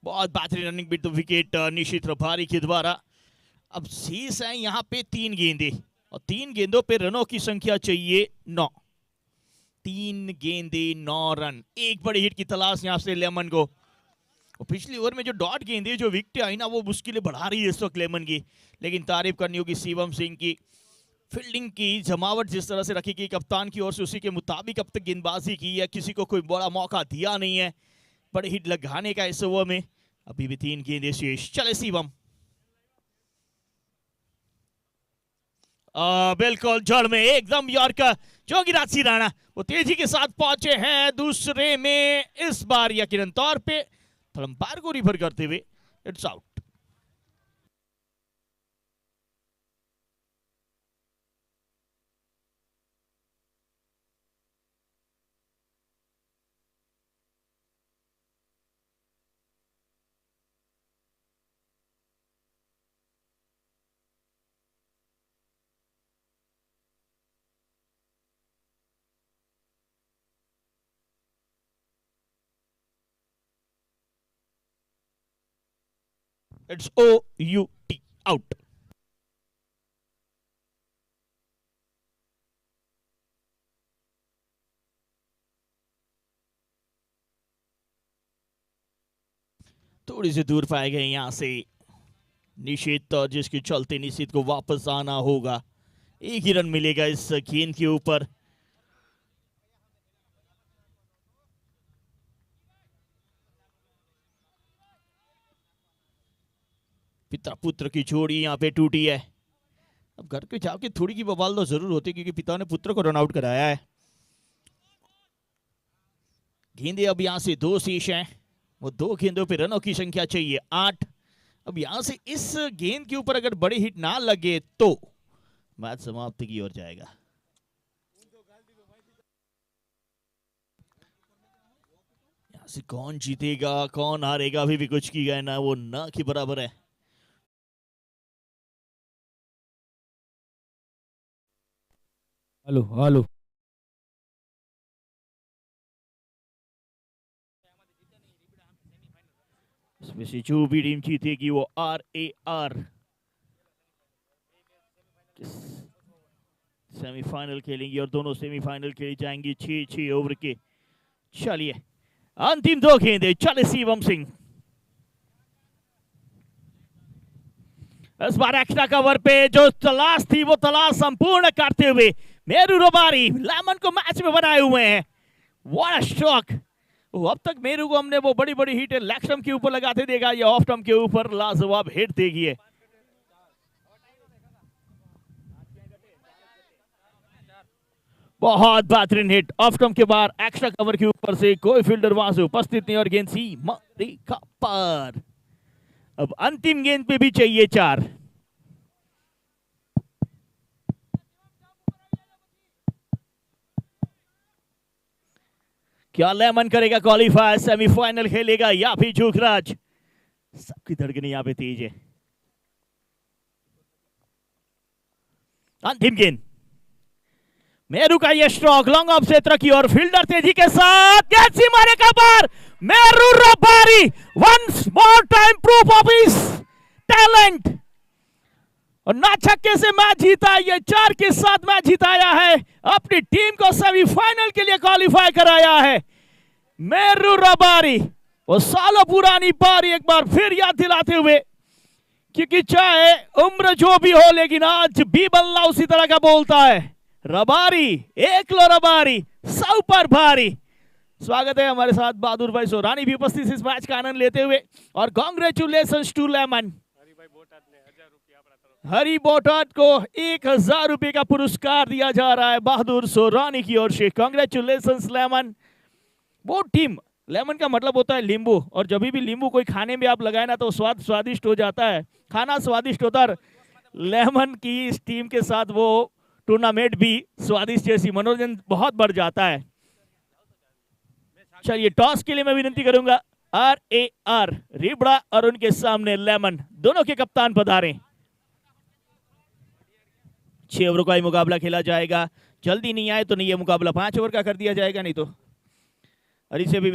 बहुत बेहतरीन रनिंग बिट द विकेट निशित रबारी के द्वारा। अब शेष है यहाँ पे 3 गेंदे, और 3 गेंदों पे रनों की संख्या चाहिए 9। 3 गेंदे 9 रन, एक बड़ी हिट की तलाश यहाँ से लेमन को। और पिछली ओवर में जो डॉट गेंदे जो विकेट आई ना, वो मुश्किलें बढ़ा रही है इस वक्त लेमन की। लेकिन तारीफ करनी होगी शिवम सिंह की, फील्डिंग की जमावट जिस तरह से रखी गई कप्तान की ओर से, उसी के मुताबिक अब तक गेंदबाजी की है, किसी को कोई बड़ा मौका दिया नहीं है बड़े हिट लगाने का इस ओवर में। अभी भी 3 गेंदे शेष। चले शिवम, बिल्कुल जड़ में एकदम यॉर्कर, जोगीराज सिंह राणा वो तेजी के साथ पहुंचे हैं दूसरे में, इस बार यकीनन तौर पे अंपायर को रिफर करते हुए it's out. It's OUT, out. थोड़ी सी दूर पाए गए यहां से निशित, जिसके चलते निशित को वापस आना होगा। एक ही रन मिलेगा इस गेंद के ऊपर। पिता पुत्र की जोड़ी यहाँ पे टूटी है। अब घर के जाके थोड़ी की बवाल तो जरूर होती, क्योंकि पिता ने पुत्र को रन आउट कराया है। गेंदे अब यहां से 2 शेष हैं, वो 2 गेंदों पे रनों की संख्या चाहिए 8। अब यहां से इस गेंद के ऊपर अगर बड़ी हिट ना लगे तो मैच समाप्ति की ओर जाएगा। यहां से कौन जीतेगा कौन हारेगा अभी भी कुछ की गए ना, वो ना के बराबर है। हेलो हेलो, इसमें से जो भी टीम जीतेगी वो RAR सेमीफाइनल खेलेंगी, और दोनों सेमीफाइनल खेली जाएंगी 6-6 ओवर के। चलिए अंतिम 2 गेंदें चले शिवम सिंह। इस बार एक्स्ट्रा कवर पे जो तलाश थी वो तलाश संपूर्ण करते हुए मेरू रबारी लेमन को मैच में बनाए हुए हैं। What a stroke. अब तक मेरू को हमने वो बड़ी बड़ी हिट लेग स्टंप के ऊपर लगाते देखा, ये ऑफ स्टंप के ऊपर लाजवाब हिट देगी है। बहुत बेहतरीन हिट ऑफ स्टंप के बाद एक्स्ट्रा कवर के ऊपर से कोई फील्डर वहां से उपस्थित नहीं और गेंद सी मरी का पार। अब अंतिम गेंद पे भी चाहिए 4। क्या लेमन करेगा क्वालिफायर, सेमीफाइनल खेलेगा या फिर जुगराज? सबकी धड़कनें यहां पे तेज है। अंतिम गेंद मेरू का ये स्ट्रोक लॉन्ग ऑफ क्षेत्र की और फील्डर तेजी के साथ गेंद सी मारे का बार। Meru Rabari once more time proof of his talent और ना छक्के से मैच जीता। ये 4 के साथ मैच जिताया है, अपनी टीम को सेमीफाइनल के लिए क्वालिफाई कराया है। मेरू रबारी वो सालों पुरानी पारी एक बार फिर याद दिलाते हुए, क्योंकि चाहे उम्र जो भी हो लेकिन आज भी बल्ला उसी तरह का बोलता है। रबारी एकलो रबारी 100 पर भारी। स्वागत है हमारे साथ बहादुर भाई सोरानी भी उपस्थित इस मैच का आनंद लेते हुए और कांग्रेचुलेशंस टू लेमन। हरी बोटाट को 1000 रुपए का पुरस्कार दिया जा रहा है बहादुर सोरानी की ओर से। Congratulations lemon. वो टीम लेमन का मतलब होता है नींबू, और जब भी नींबू कोई खाने में आप लगाए ना तो स्वाद स्वादिष्ट हो जाता है, खाना स्वादिष्ट होता है। लेमन की इस टीम के साथ वो टूर्नामेंट भी स्वादिष्ट जैसी मनोरंजन बहुत बढ़ जाता है। चलिए टॉस के लिए मैं विनती करूंगा RAR रिबड़ा और उनके सामने लेमन दोनों के कप्तान पधारे। 6 ओवर का ही मुकाबला खेला जाएगा। जल्दी नहीं आए तो नहीं ये मुकाबला 5 ओवर का कर दिया जाएगा, नहीं तो हरी से भी